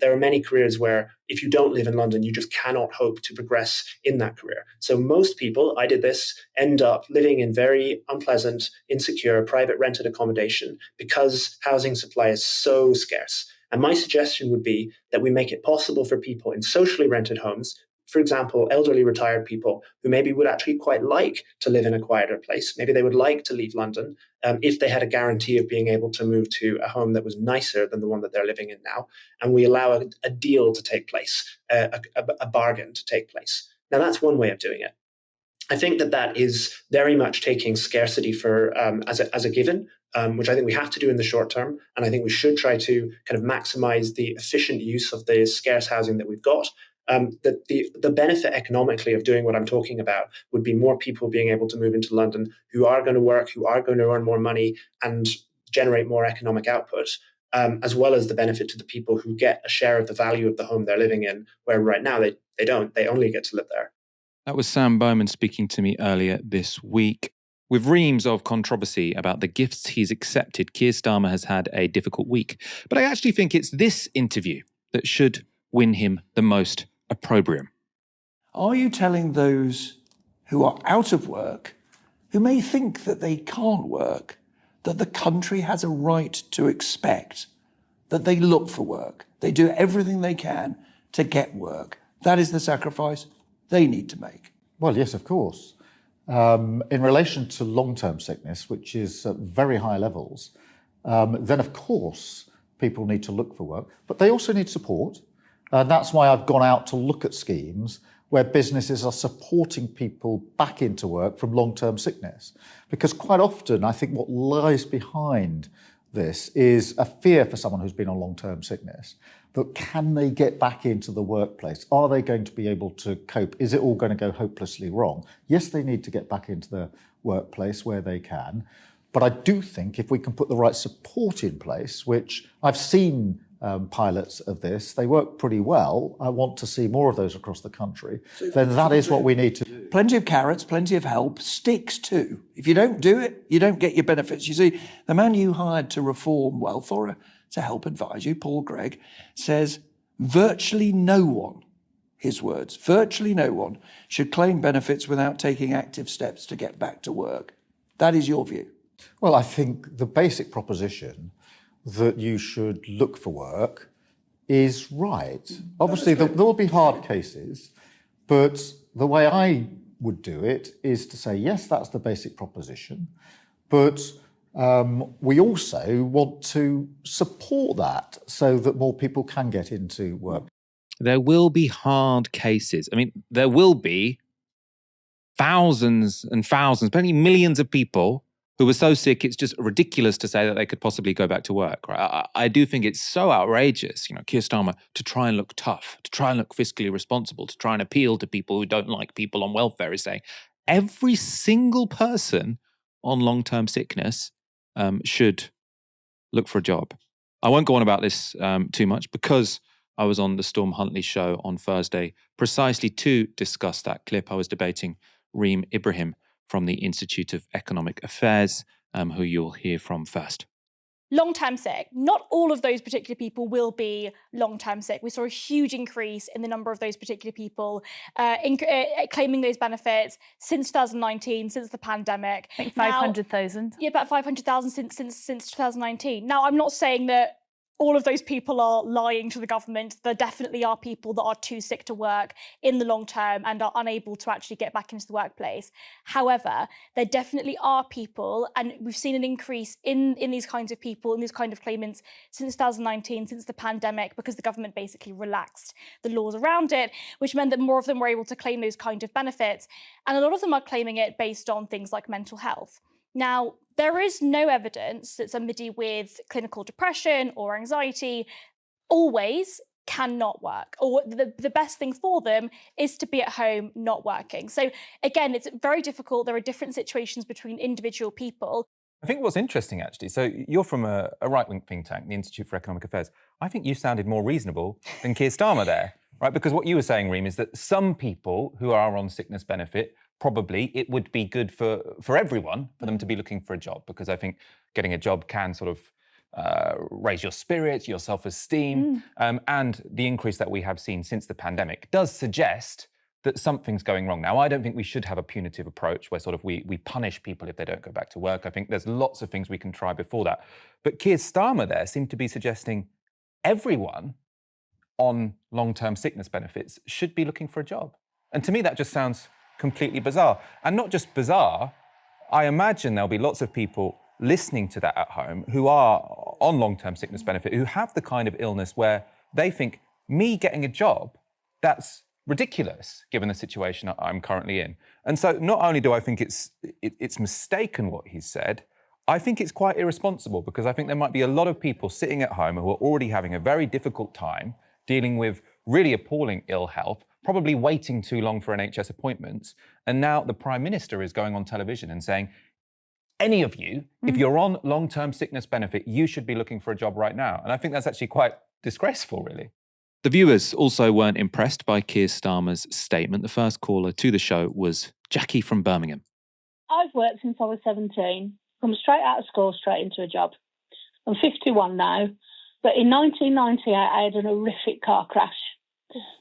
There are many careers where if you don't live in London, you just cannot hope to progress in that career. So most people, I did this, end up living in very unpleasant, insecure, private rented accommodation because housing supply is so scarce. And my suggestion would be that we make it possible for people in socially rented homes, for example, elderly retired people who maybe would actually quite like to live in a quieter place. Maybe they would like to leave London if they had a guarantee of being able to move to a home that was nicer than the one that they're living in now. And we allow a deal to take place, a bargain to take place. Now, that's one way of doing it. I think that is very much taking scarcity for as a given, which I think we have to do in the short term. And I think we should try to kind of maximize the efficient use of the scarce housing that we've got. That the benefit economically of doing what I'm talking about would be more people being able to move into London who are going to work, who are going to earn more money and generate more economic output, as well as the benefit to the people who get a share of the value of the home they're living in, where right now they don't. They only get to live there. That was Sam Bowman speaking to me earlier this week. With reams of controversy about the gifts he's accepted, Keir Starmer has had a difficult week. But I actually think it's this interview that should win him the most opprobrium. Are you telling those who are out of work, who may think that they can't work, that the country has a right to expect that they look for work, they do everything they can to get work? That is the sacrifice they need to make. Well, yes, of course. In relation to long-term sickness, which is at very high levels, then of course people need to look for work, but they also need support. That's why I've gone out to look at schemes where businesses are supporting people back into work from long-term sickness. Because quite often, I think what lies behind this is a fear for someone who's been on long-term sickness. That can they get back into the workplace? Are they going to be able to cope? Is it all going to go hopelessly wrong? Yes, they need to get back into the workplace where they can. But I do think if we can put the right support in place, which I've seen pilots of this, they work pretty well. I want to see more of those across the country. Then that is what we need to do. Plenty of carrots, plenty of help, sticks too. If you don't do it, you don't get your benefits. You see, the man you hired to reform wealth or to help advise you, Paul Gregg, says virtually no one, his words, virtually no one should claim benefits without taking active steps to get back to work. That is your view. Well, I think the basic proposition that you should look for work is right. Obviously, there will be hard cases, but the way I would do it is to say, yes, that's the basic proposition, but we also want to support that so that more people can get into work. There will be hard cases. I mean, there will be thousands and thousands, maybe millions of people who were so sick, it's just ridiculous to say that they could possibly go back to work. Right? I do think it's so outrageous, Keir Starmer, to try and look tough, to try and look fiscally responsible, to try and appeal to people who don't like people on welfare, is saying every single person on long-term sickness should look for a job. I won't go on about this too much because I was on the Storm Huntley show on Thursday precisely to discuss that clip. I was debating Reem Ibrahim from the Institute of Economic Affairs, who you'll hear from first. Long-term sick. Not all of those particular people will be long-term sick. We saw a huge increase in the number of those particular people claiming those benefits since 2019, since the pandemic. I think 500,000. Yeah, about 500,000 since 2019. Now, I'm not saying that all of those people are lying to the government. There definitely are people that are too sick to work in the long term and are unable to actually get back into the workplace. However, there definitely are people, and we've seen an increase in these kinds of people, in these kind of claimants since 2019, since the pandemic, because the government basically relaxed the laws around it, which meant that more of them were able to claim those kind of benefits. And a lot of them are claiming it based on things like mental health. Now, there is no evidence that somebody with clinical depression or anxiety always cannot work, or the best thing for them is to be at home not working. So again, it's very difficult. There are different situations between individual people. I think what's interesting, actually, so you're from a right-wing think tank, the Institute for Economic Affairs. I think you sounded more reasonable than Keir Starmer there, right? Because what you were saying, Reem, is that some people who are on sickness benefit, probably it would be good for everyone for them to be looking for a job, because I think getting a job can sort of raise your spirits, your self-esteem, and the increase that we have seen since the pandemic does suggest that something's going wrong. Now, I don't think we should have a punitive approach where sort of we punish people if they don't go back to work. I think there's lots of things we can try before that. But Keir Starmer there seemed to be suggesting everyone on long-term sickness benefits should be looking for a job. And to me, that just sounds completely bizarre. And not just bizarre, I imagine there'll be lots of people listening to that at home who are on long-term sickness benefit, who have the kind of illness where they think, me getting a job, that's ridiculous given the situation I'm currently in. And so not only do I think it's mistaken what he's said, I think it's quite irresponsible, because I think there might be a lot of people sitting at home who are already having a very difficult time dealing with really appalling ill health, probably waiting too long for NHS appointments. And now the Prime Minister is going on television and saying, any of you, if you're on long-term sickness benefit, you should be looking for a job right now. And I think that's actually quite disgraceful, really. The viewers also weren't impressed by Keir Starmer's statement. The first caller to the show was Jackie from Birmingham. I've worked since I was 17, come straight out of school, straight into a job. I'm 51 now, but in 1998, I had an horrific car crash.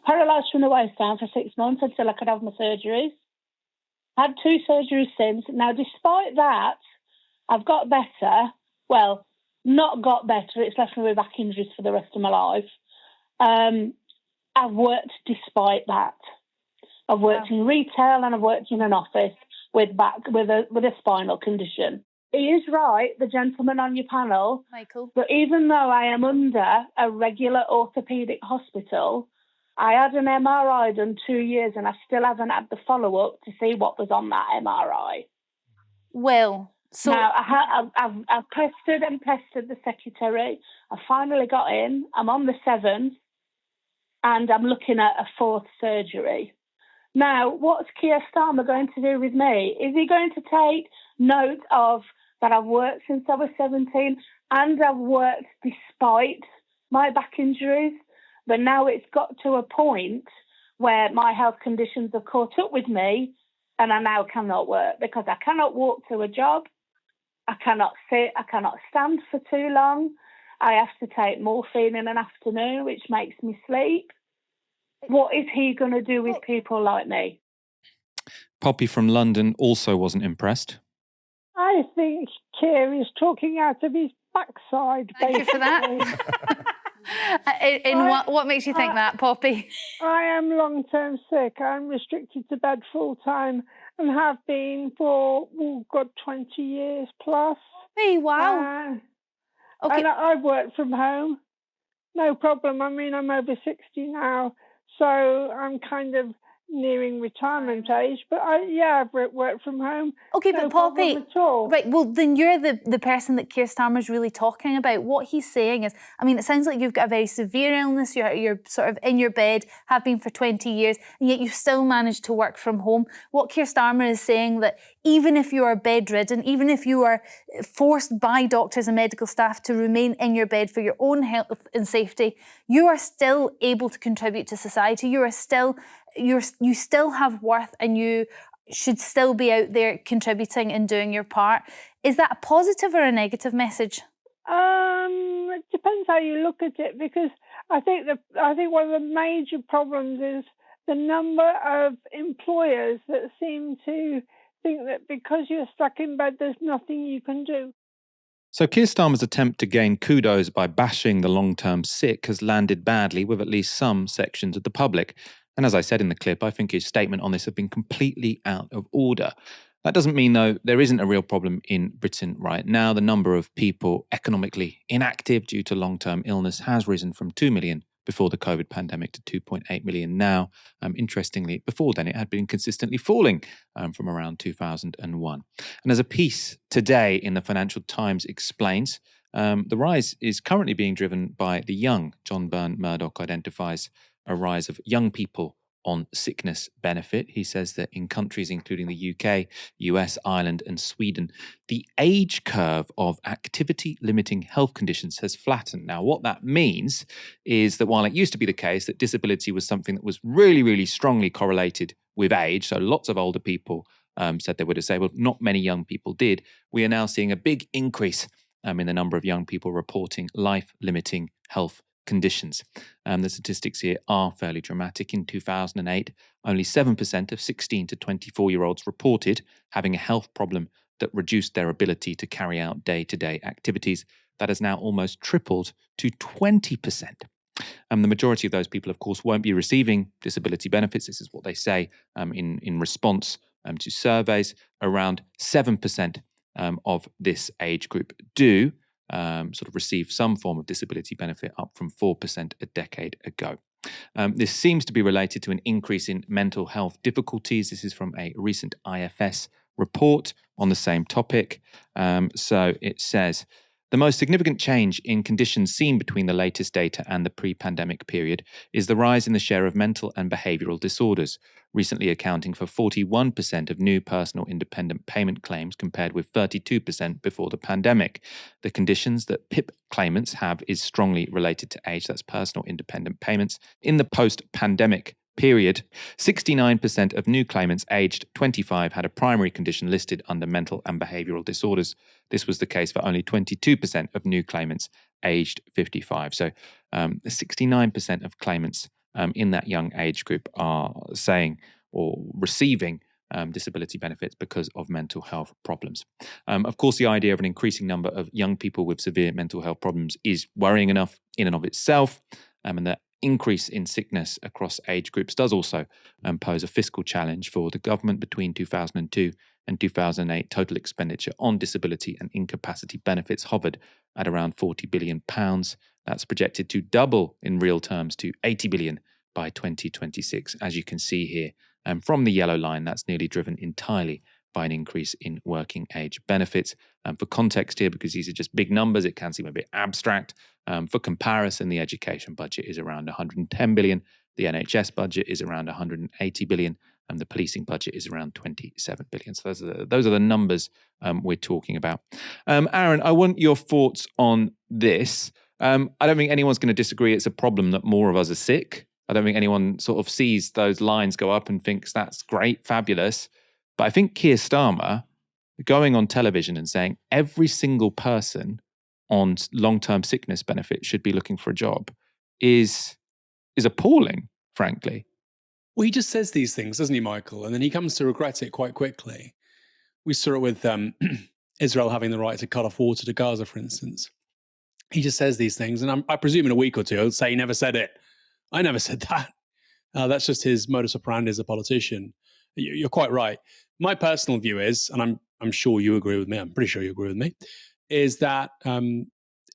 Paralysed from the waist down for 6 months until I could have my surgeries. Had 2 surgeries since. Now, despite that, I've got better. Well, not got better. It's left me with back injuries for the rest of my life. I've worked despite that. I've worked in retail and I've worked in an office with a spinal condition. He is right, the gentleman on your panel, Michael. But even though I am under a regular orthopaedic hospital, I had an MRI done 2 years and I still haven't had the follow-up to see what was on that MRI. Well, so now I've pestered and pestered the secretary. I finally got in. I'm on the 7th and I'm looking at a 4th surgery. Now, what's Keir Starmer going to do with me? Is he going to take note of that I've worked since I was 17 and I've worked despite my back injuries? But now it's got to a point where my health conditions have caught up with me and I now cannot work because I cannot walk to a job. I cannot sit. I cannot stand for too long. I have to take morphine in an afternoon, which makes me sleep. What is he going to do with people like me? Poppy from London also wasn't impressed. I think Keir is talking out of his backside. Thank you for that. What makes you think that, Poppy? I am long-term sick. I'm restricted to bed full-time and have been for, 20 years plus. Hey, wow. Okay. And I've worked from home. No problem. I mean, I'm over 60 now, so I'm kind of nearing retirement age. But I've worked from home. Okay, no but Poppy, problem at all. right, well, then you're the person that Keir Starmer's really talking about. What he's saying is, I mean, it sounds like you've got a very severe illness, you're sort of in your bed, have been for 20 years, and yet you still managed to work from home. What Keir Starmer is saying that even if you are bedridden, even if you are forced by doctors and medical staff to remain in your bed for your own health and safety, you are still able to contribute to society. You still have worth, and you should still be out there contributing and doing your part. Is that a positive or a negative message? It depends how you look at it, because I think one of the major problems is the number of employers that seem to think that because you're stuck in bed, there's nothing you can do. So Keir Starmer's attempt to gain kudos by bashing the long-term sick has landed badly with at least some sections of the public. And as I said in the clip, I think his statement on this has been completely out of order. That doesn't mean, though, there isn't a real problem in Britain right now. The number of people economically inactive due to long-term illness has risen from 2 million before the COVID pandemic to 2.8 million now. Interestingly, before then it had been consistently falling from around 2001. And as a piece today in the Financial Times explains, the rise is currently being driven by the young. John Byrne Murdoch identifies a rise of young people on sickness benefit. He says that in countries including the UK, US, Ireland and Sweden, the age curve of activity-limiting health conditions has flattened. Now, what that means is that while it used to be the case that disability was something that was really, really strongly correlated with age, so lots of older people said they were disabled, not many young people did, we are now seeing a big increase in the number of young people reporting life-limiting health conditions. The statistics here are fairly dramatic. In 2008, only 7% of 16 to 24-year-olds reported having a health problem that reduced their ability to carry out day-to-day activities. That has now almost tripled to 20%. The majority of those people, of course, won't be receiving disability benefits. This is what they say in response to surveys. Around 7% of this age group do sort of receive some form of disability benefit, up from 4% a decade ago. This seems to be related to an increase in mental health difficulties. This is from a recent IFS report on the same topic. So it says, the most significant change in conditions seen between the latest data and the pre-pandemic period is the rise in the share of mental and behavioural disorders, recently accounting for 41% of new personal independent payment claims compared with 32% before the pandemic. The conditions that PIP claimants have is strongly related to age, that's personal independent payments. In the post-pandemic period, 69% of new claimants aged 25 had a primary condition listed under mental and behavioural disorders. This was the case for only 22% of new claimants aged 55. So 69% of claimants in that young age group are saying or receiving disability benefits because of mental health problems. Of course, the idea of an increasing number of young people with severe mental health problems is worrying enough in and of itself, and that increase in sickness across age groups does also pose a fiscal challenge for the government. Between 2002 and 2008, total expenditure on disability and incapacity benefits hovered at around £40 billion. That's projected to double in real terms to £80 billion by 2026. As you can see here, from the yellow line, that's nearly driven entirely by an increase in working age benefits. For context here, because these are just big numbers, it can seem a bit abstract. For comparison, the education budget is around 110 billion, the NHS budget is around 180 billion, and the policing budget is around 27 billion. So those are the numbers we're talking about. Aaron, I want your thoughts on this. I don't think anyone's going to disagree it's a problem that more of us are sick. I don't think anyone sort of sees those lines go up and thinks that's great, fabulous. But I think Keir Starmer going on television and saying every single person on long-term sickness benefit should be looking for a job is appalling, frankly. Well, he just says these things, doesn't he, Michael? And then he comes to regret it quite quickly. We saw it with Israel having the right to cut off water to Gaza, for instance. He just says these things, and I presume in a week or two he'll say he never said it. I never said that. That's just his modus operandi as a politician. You're quite right. My personal view is, and I'm sure you agree with me, I'm pretty sure you agree with me, is that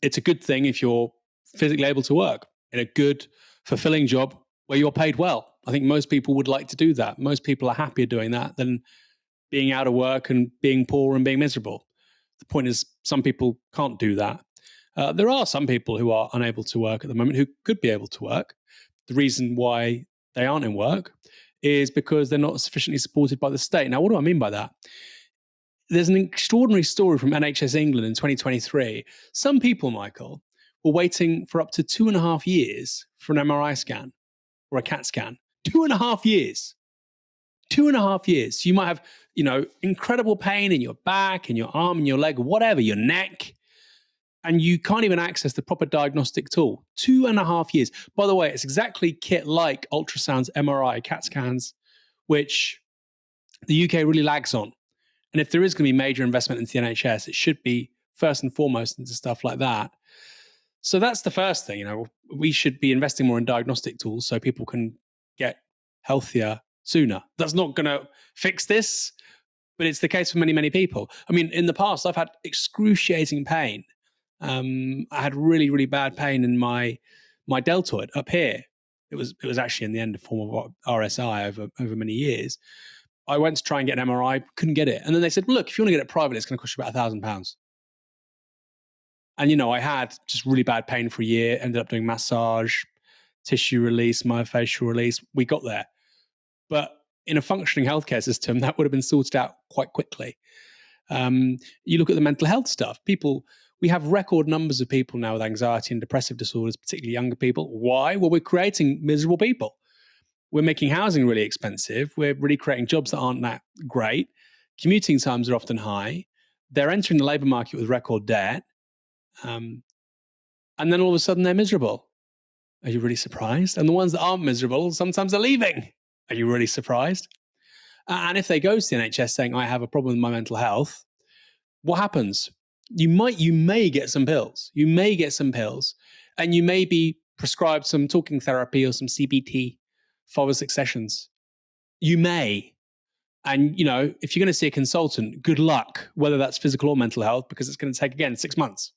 it's a good thing if you're physically able to work in a good, fulfilling job where you're paid well. I think most people would like to do that. Most people are happier doing that than being out of work and being poor and being miserable. The point is, some people can't do that. There are some people who are unable to work at the moment who could be able to work. The reason why they aren't in work is because they're not sufficiently supported by the state. Now, what do I mean by that? There's an extraordinary story from NHS England in 2023. Some people, Michael, were waiting for up to 2.5 years for an MRI scan or a CAT scan. 2.5 years. 2.5 years. So you might have, incredible pain in your back, in your arm, in your leg, whatever, your neck, and you can't even access the proper diagnostic tool. 2.5 years. By the way, it's exactly kit like ultrasounds, MRI, CAT scans, which the UK really lags on. And if there is going to be major investment into the NHS, it should be first and foremost into stuff like that. So that's the first thing. We should be investing more in diagnostic tools so people can get healthier sooner. That's not going to fix this, but it's the case for many, many people. I mean, in the past, I've had excruciating pain. I had really, really bad pain in my deltoid up here. It was actually in the end a form of RSI over many years. I went to try and get an MRI, couldn't get it. And then they said, well, look, if you want to get it private, it's going to cost you about £1,000. And, I had just really bad pain for a year, ended up doing massage, tissue release, myofascial release. We got there. But in a functioning healthcare system, that would have been sorted out quite quickly. You look at the mental health stuff. We have record numbers of people now with anxiety and depressive disorders, particularly younger people. Why? Well, we're creating miserable people. We're making housing really expensive. We're really creating jobs that aren't that great. Commuting times are often high. They're entering the labour market with record debt. And then all of a sudden they're miserable. Are you really surprised? And the ones that aren't miserable sometimes are leaving. Are you really surprised? And if they go to the NHS saying, I have a problem with my mental health, what happens? You may get some pills. You may get some pills, and you may be prescribed some talking therapy or some CBT, 5 or 6 sessions. You may. And, if you're going to see a consultant, good luck, whether that's physical or mental health, because it's going to take, again, 6 months.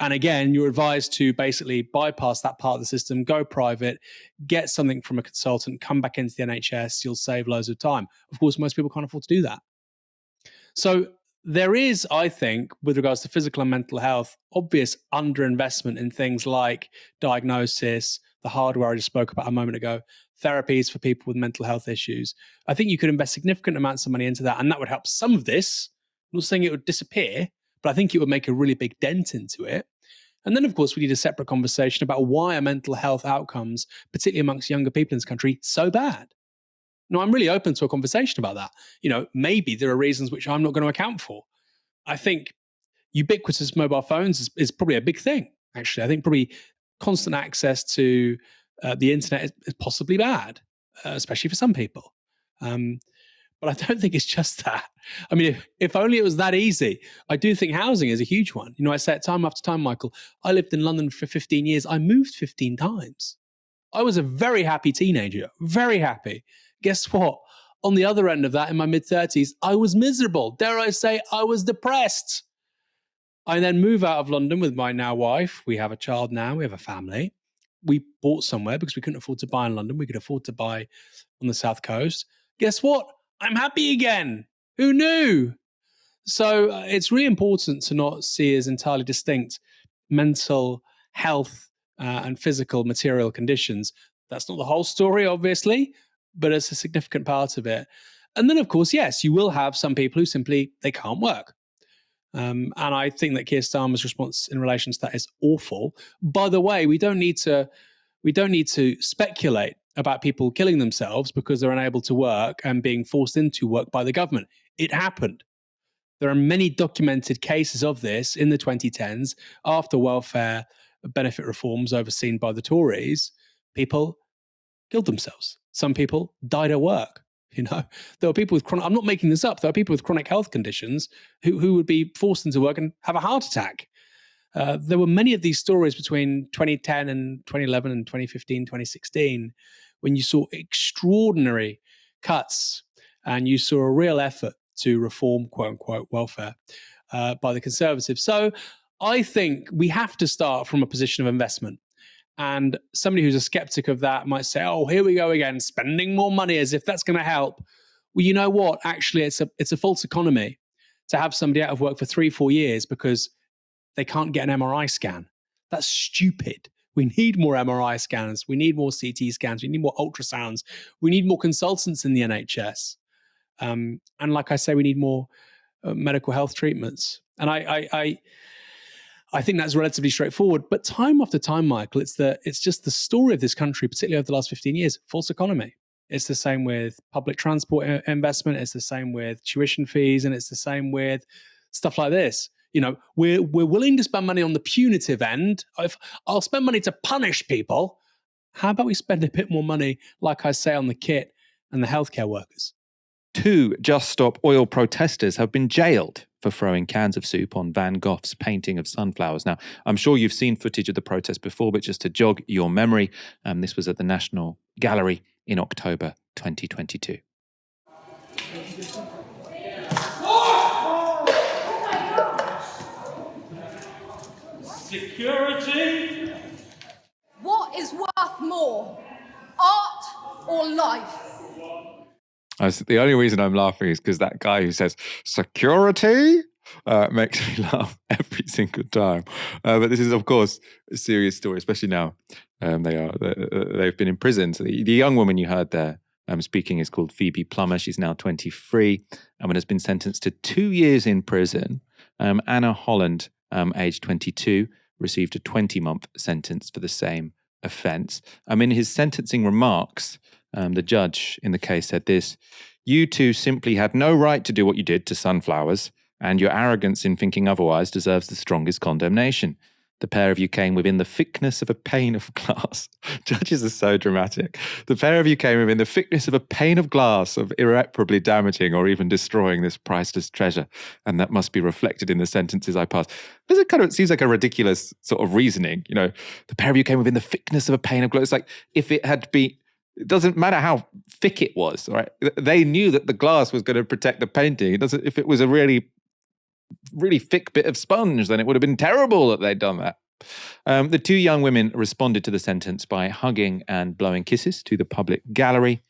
And again, you're advised to basically bypass that part of the system, go private, get something from a consultant, come back into the NHS, you'll save loads of time. Of course, most people can't afford to do that. So there is, I think, with regards to physical and mental health, obvious underinvestment in things like diagnosis, the hardware I just spoke about a moment ago, therapies for people with mental health issues. I think you could invest significant amounts of money into that, and that would help some of this. I'm not saying it would disappear, but I think it would make a really big dent into it. And then, of course, we need a separate conversation about why are mental health outcomes, particularly amongst younger people in this country, so bad? Now, I'm really open to a conversation about that. Maybe there are reasons which I'm not going to account for. I think ubiquitous mobile phones is probably a big thing, actually. I think probably constant access to the internet is possibly bad, especially for some people. But I don't think it's just that. I mean, if only it was that easy. I do think housing is a huge one. I say it time after time, Michael, I lived in London for 15 years. I moved 15 times. I was a very happy teenager, very happy. Guess what? On the other end of that, in my mid-30s, I was miserable. Dare I say, I was depressed. I then move out of London with my now wife. We have a child now. We have a family. We bought somewhere because we couldn't afford to buy in London. We could afford to buy on the South Coast. Guess what? I'm happy again. Who knew? So it's really important to not see as entirely distinct mental health and physical material conditions. That's not the whole story, obviously, but it's a significant part of it. And then, of course, yes, you will have some people who simply, they can't work. And I think that Keir Starmer's response in relation to that is awful. By the way, we don't need to speculate about people killing themselves because they're unable to work and being forced into work by the government. It happened. There are many documented cases of this in the 2010s after welfare benefit reforms overseen by the Tories. People killed themselves. Some people died at work. There were people with chronic, I'm not making this up, there are people with chronic health conditions who would be forced into work and have a heart attack. There were many of these stories between 2010 and 2011 and 2015, 2016, when you saw extraordinary cuts and you saw a real effort to reform, quote unquote, welfare by the Conservatives. So I think we have to start from a position of investment. And somebody who's a skeptic of that might say, oh, here we go again, spending more money as if that's going to help. Well, you know what? Actually, it's a false economy to have somebody out of work for 3-4 years because they can't get an MRI scan. That's stupid. We need more MRI scans. We need more CT scans. We need more ultrasounds. We need more consultants in the NHS. And like I say, we need more medical health treatments. And I think that's relatively straightforward. But time after time, Michael, it's just the story of this country, particularly over the last 15 years, false economy. It's the same with public transport investment. It's the same with tuition fees, and it's the same with stuff like this. You know, we're willing to spend money on the punitive end. If I'll spend money to punish people, how about we spend a bit more money, like I say, on the kit and the healthcare workers? 2 Just Stop Oil protesters have been jailed for throwing cans of soup on Van Gogh's painting of sunflowers. Now, I'm sure you've seen footage of the protest before, but just to jog your memory, this was at the National Gallery in October 2022. Security. What is worth more, art or life? The only reason I'm laughing is because that guy who says security makes me laugh every single time. But this is, of course, a serious story, especially now. They've been imprisoned. So the young woman you heard there speaking is called Phoebe Plummer. She's now 23 and has been sentenced to 2 years in prison. Anna Holland, aged 22, received a 20-month sentence for the same offence. In his sentencing remarks, the judge in the case said this: "You two simply had no right to do what you did to sunflowers, and your arrogance in thinking otherwise deserves the strongest condemnation. The pair of you came within the thickness of a pane of glass." Judges are so dramatic. "The pair of you came within the thickness of a pane of glass of irreparably damaging or even destroying this priceless treasure, and that must be reflected in the sentences I pass." It seems like a ridiculous sort of reasoning. You know, the pair of you came within the thickness of a pane of glass. It's like if it had been... It doesn't matter how thick it was, right? They knew that the glass was going to protect the painting. If it was a really, really thick bit of sponge, then it would have been terrible that they'd done that. The 2 young women responded to the sentence by hugging and blowing kisses to the public gallery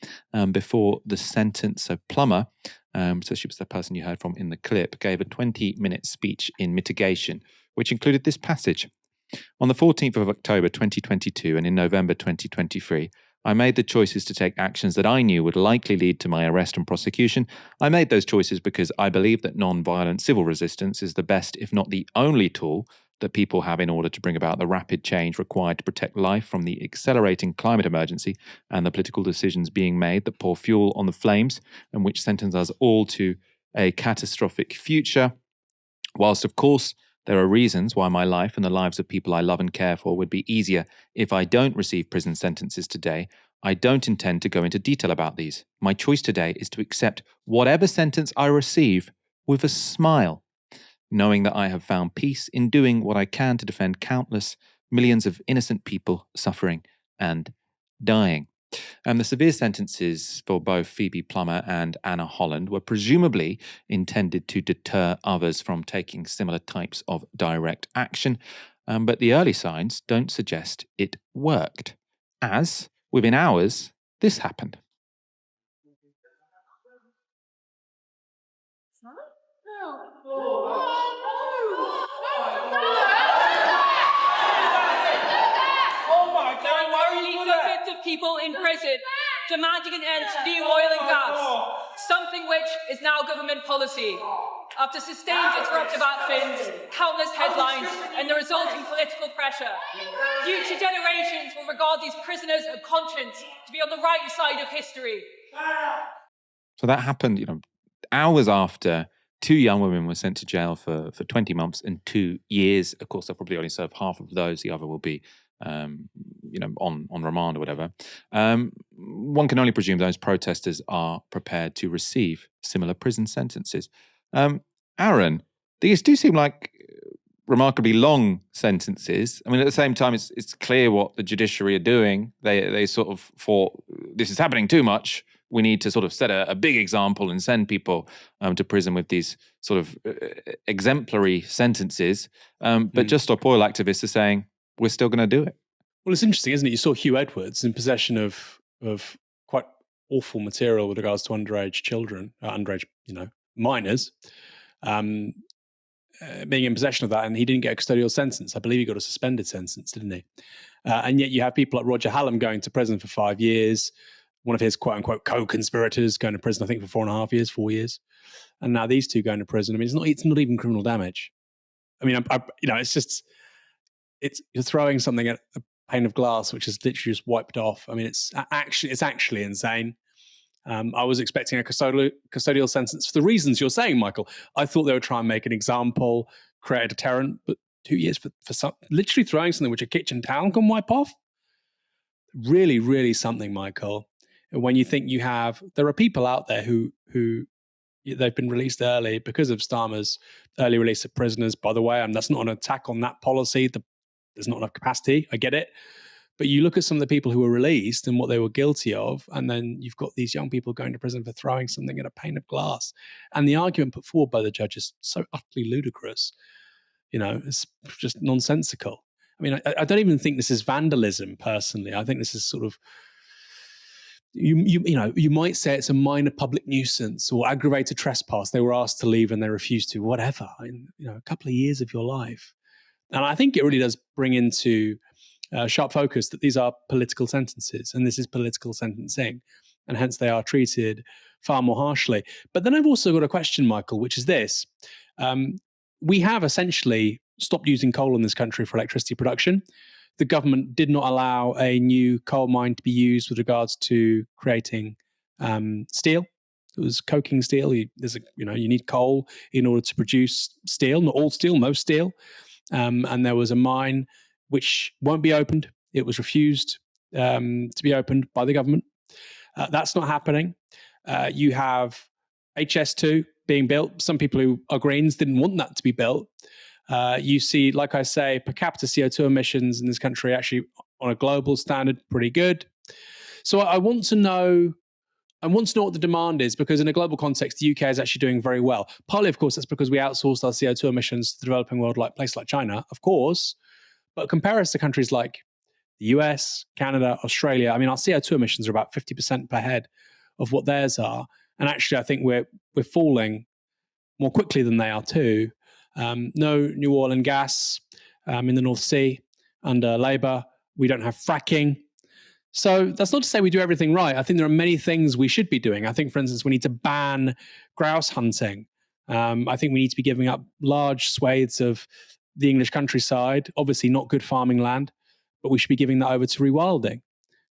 before the sentence. So Plummer, so she was the person you heard from in the clip, gave a 20-minute speech in mitigation, which included this passage. "On the 14th of October 2022 and in November 2023, I made the choices to take actions that I knew would likely lead to my arrest and prosecution. I made those choices because I believe that non-violent civil resistance is the best, if not the only tool that people have in order to bring about the rapid change required to protect life from the accelerating climate emergency and the political decisions being made that pour fuel on the flames and which sentence us all to a catastrophic future. Whilst, of course, there are reasons why my life and the lives of people I love and care for would be easier if I don't receive prison sentences today, I don't intend to go into detail about these. My choice today is to accept whatever sentence I receive with a smile, knowing that I have found peace in doing what I can to defend countless millions of innocent people suffering and dying." The severe sentences for both Phoebe Plummer and Anna Holland were presumably intended to deter others from taking similar types of direct action, but the early signs don't suggest it worked, as within hours this happened. People in prison demanding an end to new oil and gas, something which is now government policy. After sustained disruptive actions, countless headlines, and the resulting political pressure, future generations will regard these prisoners of conscience to be on the right side of history. So that happened, hours after 2 young women were sent to jail for 20 months and 2 years. Of course, they'll probably only serve half of those. The other will be on remand or whatever. One can only presume those protesters are prepared to receive similar prison sentences. Aaron, these do seem like remarkably long sentences. I mean, at the same time, it's clear what the judiciary are doing. They sort of thought, this is happening too much. We need to sort of set a big example and send people to prison with these sort of exemplary sentences. But Just Stop Oil activists are saying, we're still going to do it. Well, it's interesting, isn't it? You saw Hugh Edwards in possession of quite awful material with regards to underage children, underage, minors, being in possession of that, and he didn't get a custodial sentence. I believe he got a suspended sentence, didn't he? And yet you have people like Roger Hallam going to prison for 5 years. One of his quote unquote co-conspirators going to prison, I think, for 4.5 years, 4 years, and now these two going to prison. I mean, it's not even criminal damage. I mean, it's just you're throwing something at a pane of glass which is literally just wiped off. I mean, it's actually insane. I was expecting a custodial sentence for the reasons you're saying, Michael. I thought they would try and make an example, create a deterrent, but 2 years for literally throwing something which a kitchen towel can wipe off. Really, really something, Michael. And when you think there are people out there who they've been released early because of Starmer's early release of prisoners, by the way, and that's not an attack on that policy. There's not enough capacity. I get it. But you look at some of the people who were released and what they were guilty of, and then you've got these young people going to prison for throwing something at a pane of glass. And the argument put forward by the judge is so utterly ludicrous. It's just nonsensical. I mean, I don't even think this is vandalism, personally. I think this is sort of, you might say it's a minor public nuisance or aggravated trespass. They were asked to leave and they refused to, whatever. A couple of years of your life. And I think it really does bring into sharp focus that these are political sentences and this is political sentencing, and hence they are treated far more harshly. But then I've also got a question, Michael, which is this. We have essentially stopped using coal in this country for electricity production. The government did not allow a new coal mine to be used with regards to creating steel. It was coking steel. You need coal in order to produce steel, not all steel, most steel. And there was a mine which won't be opened. It was refused to be opened by the government. That's not happening. You have HS2 being built. Some people who are Greens didn't want that to be built. You see, like I say, per capita CO2 emissions in this country actually on a global standard, pretty good. So I want to know what the demand is, because in a global context, the UK is actually doing very well. Partly, of course, that's because we outsourced our CO2 emissions to the developing world, like places like China, of course. But compare us to countries like the US, Canada, Australia. I mean, our CO2 emissions are about 50% per head of what theirs are. And actually, I think we're falling more quickly than they are too. No new oil and gas in the North Sea under Labour. We don't have fracking. So that's not to say we do everything right. I think there are many things we should be doing. I think, for instance, we need to ban grouse hunting. I think we need to be giving up large swathes of the English countryside, obviously not good farming land, but we should be giving that over to rewilding,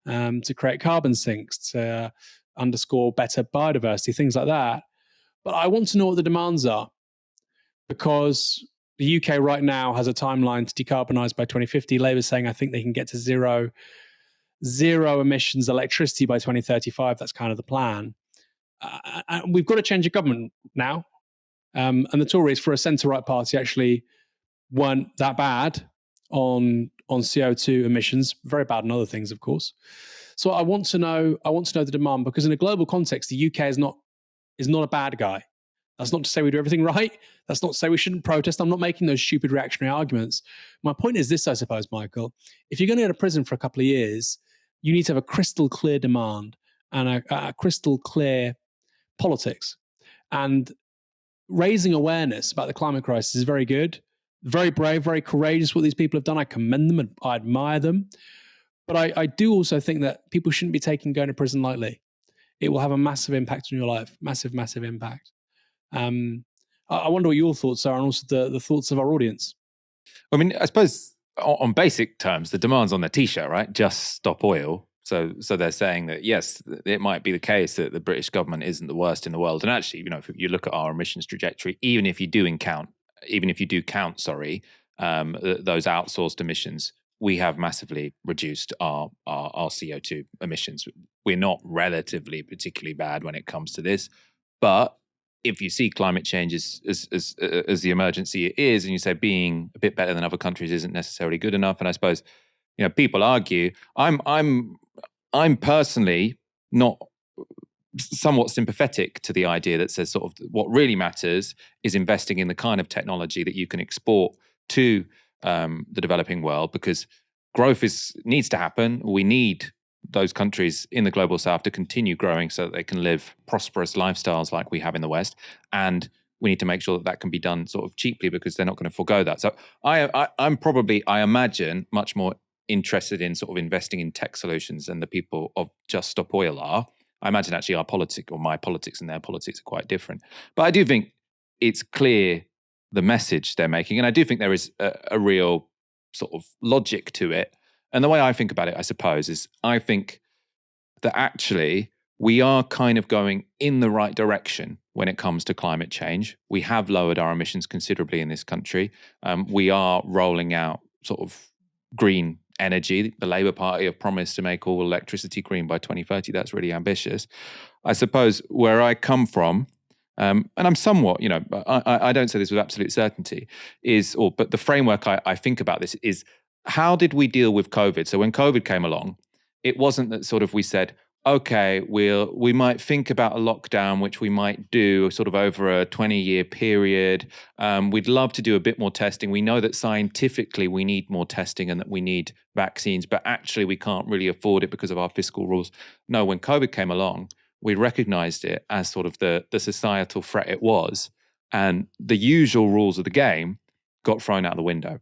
to create carbon sinks, to underscore better biodiversity, things like that. But I want to know what the demands are, because the UK right now has a timeline to decarbonise by 2050. Labour's saying I think they can get to zero emissions electricity by 2035. That's kind of the plan. We've got to change the government now. And the Tories, for a centre-right party, actually weren't that bad on CO2 emissions. Very bad on other things, of course. So I want to know the demand, because in a global context, the UK is not a bad guy. That's not to say we do everything right. That's not to say we shouldn't protest. I'm not making those stupid reactionary arguments. My point is this, I suppose, Michael. If you're going to go to prison for a couple of years, you need to have a crystal clear demand and a crystal clear politics. And raising awareness about the climate crisis is very good, very brave, very courageous what these people have done. I commend them and I admire them. But I do also think that people shouldn't be taking going to prison lightly. It will have a massive impact on your life, massive, massive impact. I wonder what your thoughts are, and also the thoughts of our audience. I mean, I suppose on basic terms, the demand's on the T-shirt, right? Just stop oil. So they're saying that, yes, it might be the case that the British government isn't the worst in the world. And actually, if you look at our emissions trajectory, even if you do count, those outsourced emissions, we have massively reduced our CO2 emissions. We're not relatively particularly bad when it comes to this. But if you see climate change as the emergency it is, and you say being a bit better than other countries isn't necessarily good enough, and I suppose people argue. I'm personally not somewhat sympathetic to the idea that says sort of what really matters is investing in the kind of technology that you can export to the developing world, because growth needs to happen. We need those countries in the global south to continue growing so that they can live prosperous lifestyles like we have in the West. And we need to make sure that that can be done sort of cheaply because they're not going to forego that. So I'm probably, I imagine, much more interested in sort of investing in tech solutions than the people of Just Stop Oil are. I imagine actually our politics, or my politics and their politics, are quite different. But I do think it's clear the message they're making. And I do think there is a real sort of logic to it. And the way I think about it, I suppose, is I think that actually we are kind of going in the right direction when it comes to climate change. We have lowered our emissions considerably in this country. We are rolling out sort of green energy. The Labour Party have promised to make all electricity green by 2030. That's really ambitious. I suppose where I come from, and I'm somewhat, I don't say this with absolute certainty, but the framework I think about this is, how did we deal with COVID? So when COVID came along, it wasn't that sort of we said, okay, we might think about a lockdown, which we might do sort of over a 20-year period. We'd love to do a bit more testing. We know that scientifically we need more testing and that we need vaccines, but actually we can't really afford it because of our fiscal rules. No, when COVID came along, we recognized it as sort of the societal threat it was. And the usual rules of the game got thrown out the window.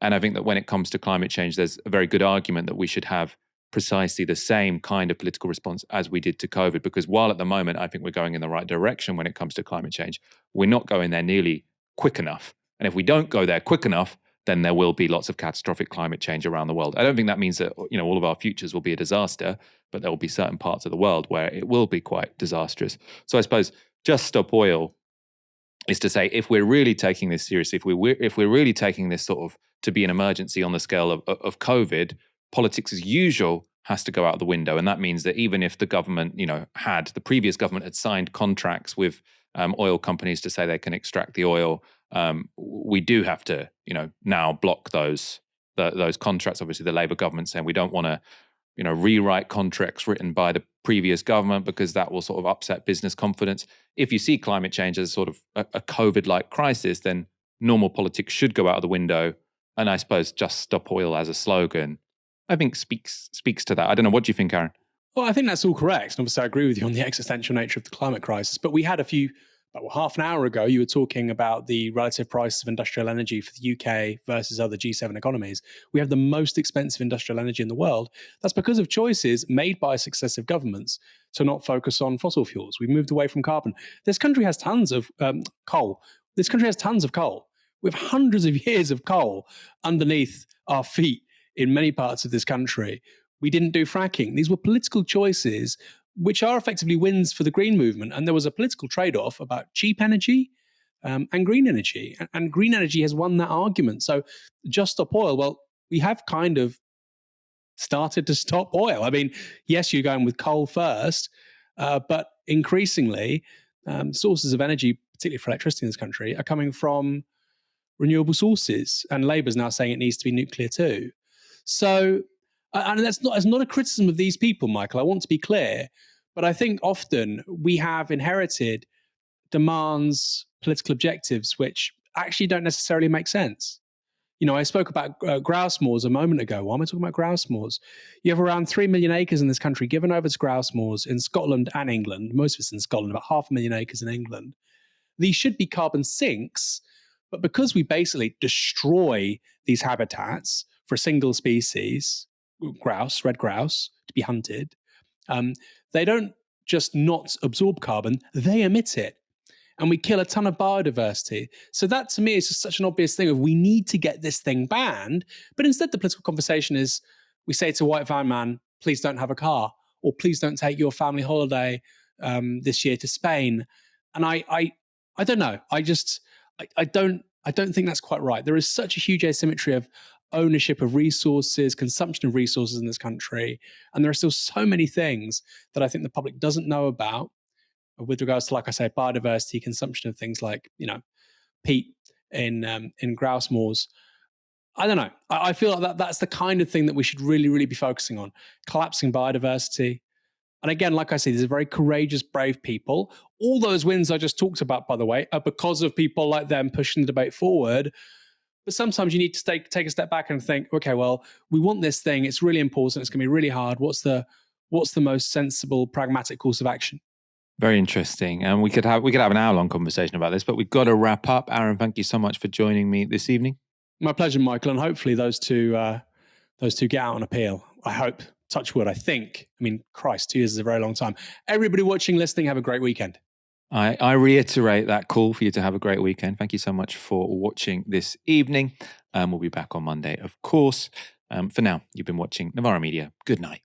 And I think that when it comes to climate change, there's a very good argument that we should have precisely the same kind of political response as we did to COVID, because while at the moment I think we're going in the right direction when it comes to climate change, we're not going there nearly quick enough. And if we don't go there quick enough, then there will be lots of catastrophic climate change around the world. I don't think that means that all of our futures will be a disaster, but there will be certain parts of the world where it will be quite disastrous. So I suppose Just Stop Oil is to say, if we're really taking this seriously, if we're really taking this sort of to be an emergency on the scale of COVID, politics as usual has to go out the window. And that means that even if the government, the previous government had signed contracts with oil companies to say they can extract the oil, we do have to, now block those contracts. Obviously, the Labour government saying we don't want to, rewrite contracts written by the previous government because that will sort of upset business confidence. If you see climate change as sort of a COVID-like crisis, then normal politics should go out of the window. And I suppose Just Stop Oil as a slogan, I think speaks to that. I don't know. What do you think, Aaron? Well, I think that's all correct. And obviously, I agree with you on the existential nature of the climate crisis. But we had about half an hour ago, you were talking about the relative price of industrial energy for the UK versus other G7 economies. We have the most expensive industrial energy in the world. That's because of choices made by successive governments to not focus on fossil fuels. We've moved away from carbon. This country has tons of coal. This country has tons of coal. We have hundreds of years of coal underneath our feet in many parts of this country. We didn't do fracking. These were political choices which are effectively wins for the green movement. And there was a political trade-off about cheap energy and green energy. And green energy has won that argument. So Just Stop Oil, well, we have kind of started to stop oil. I mean, yes, you're going with coal first, but increasingly, sources of energy, particularly for electricity in this country, are coming from renewable sources. And Labour's now saying it needs to be nuclear too. So, and that's not a criticism of these people, Michael. I want to be clear. But I think often we have inherited demands, political objectives, which actually don't necessarily make sense. I spoke about grouse moors a moment ago. Why am I talking about grouse moors? You have around 3 million acres in this country given over to grouse moors in Scotland and England. Most of it's in Scotland, about 500,000 acres in England. These should be carbon sinks, but because we basically destroy these habitats for a single species, grouse, red grouse, to be hunted, they don't just not absorb carbon, they emit it. And we kill a ton of biodiversity. So that to me is just such an obvious thing of we need to get this thing banned. But instead the political conversation is we say to a white van man, please don't have a car, or please don't take your family holiday this year to Spain. And I don't know. I don't think that's quite right. There is such a huge asymmetry of ownership of resources, consumption of resources in this country. And there are still so many things that I think the public doesn't know about with regards to, like I say, biodiversity, consumption of things like, peat in grouse moors. I don't know. I feel like that's the kind of thing that we should really, really be focusing on. Collapsing biodiversity. And again, like I say, these are very courageous, brave people. All those wins I just talked about, by the way, are because of people like them pushing the debate forward. But sometimes you need to take a step back and think, okay, well, we want this thing. It's really important. It's going to be really hard. What's the most sensible, pragmatic course of action? Very interesting. And we could have an hour-long conversation about this, but we've got to wrap up. Aaron, thank you so much for joining me this evening. My pleasure, Michael. And hopefully those two get out on appeal. I hope. Touch wood, I think. I mean, Christ, 2 years is a very long time. Everybody watching, listening, have a great weekend. I reiterate that call for you to have a great weekend. Thank you so much for watching this evening. We'll be back on Monday, of course. For now, you've been watching Novara Media. Good night.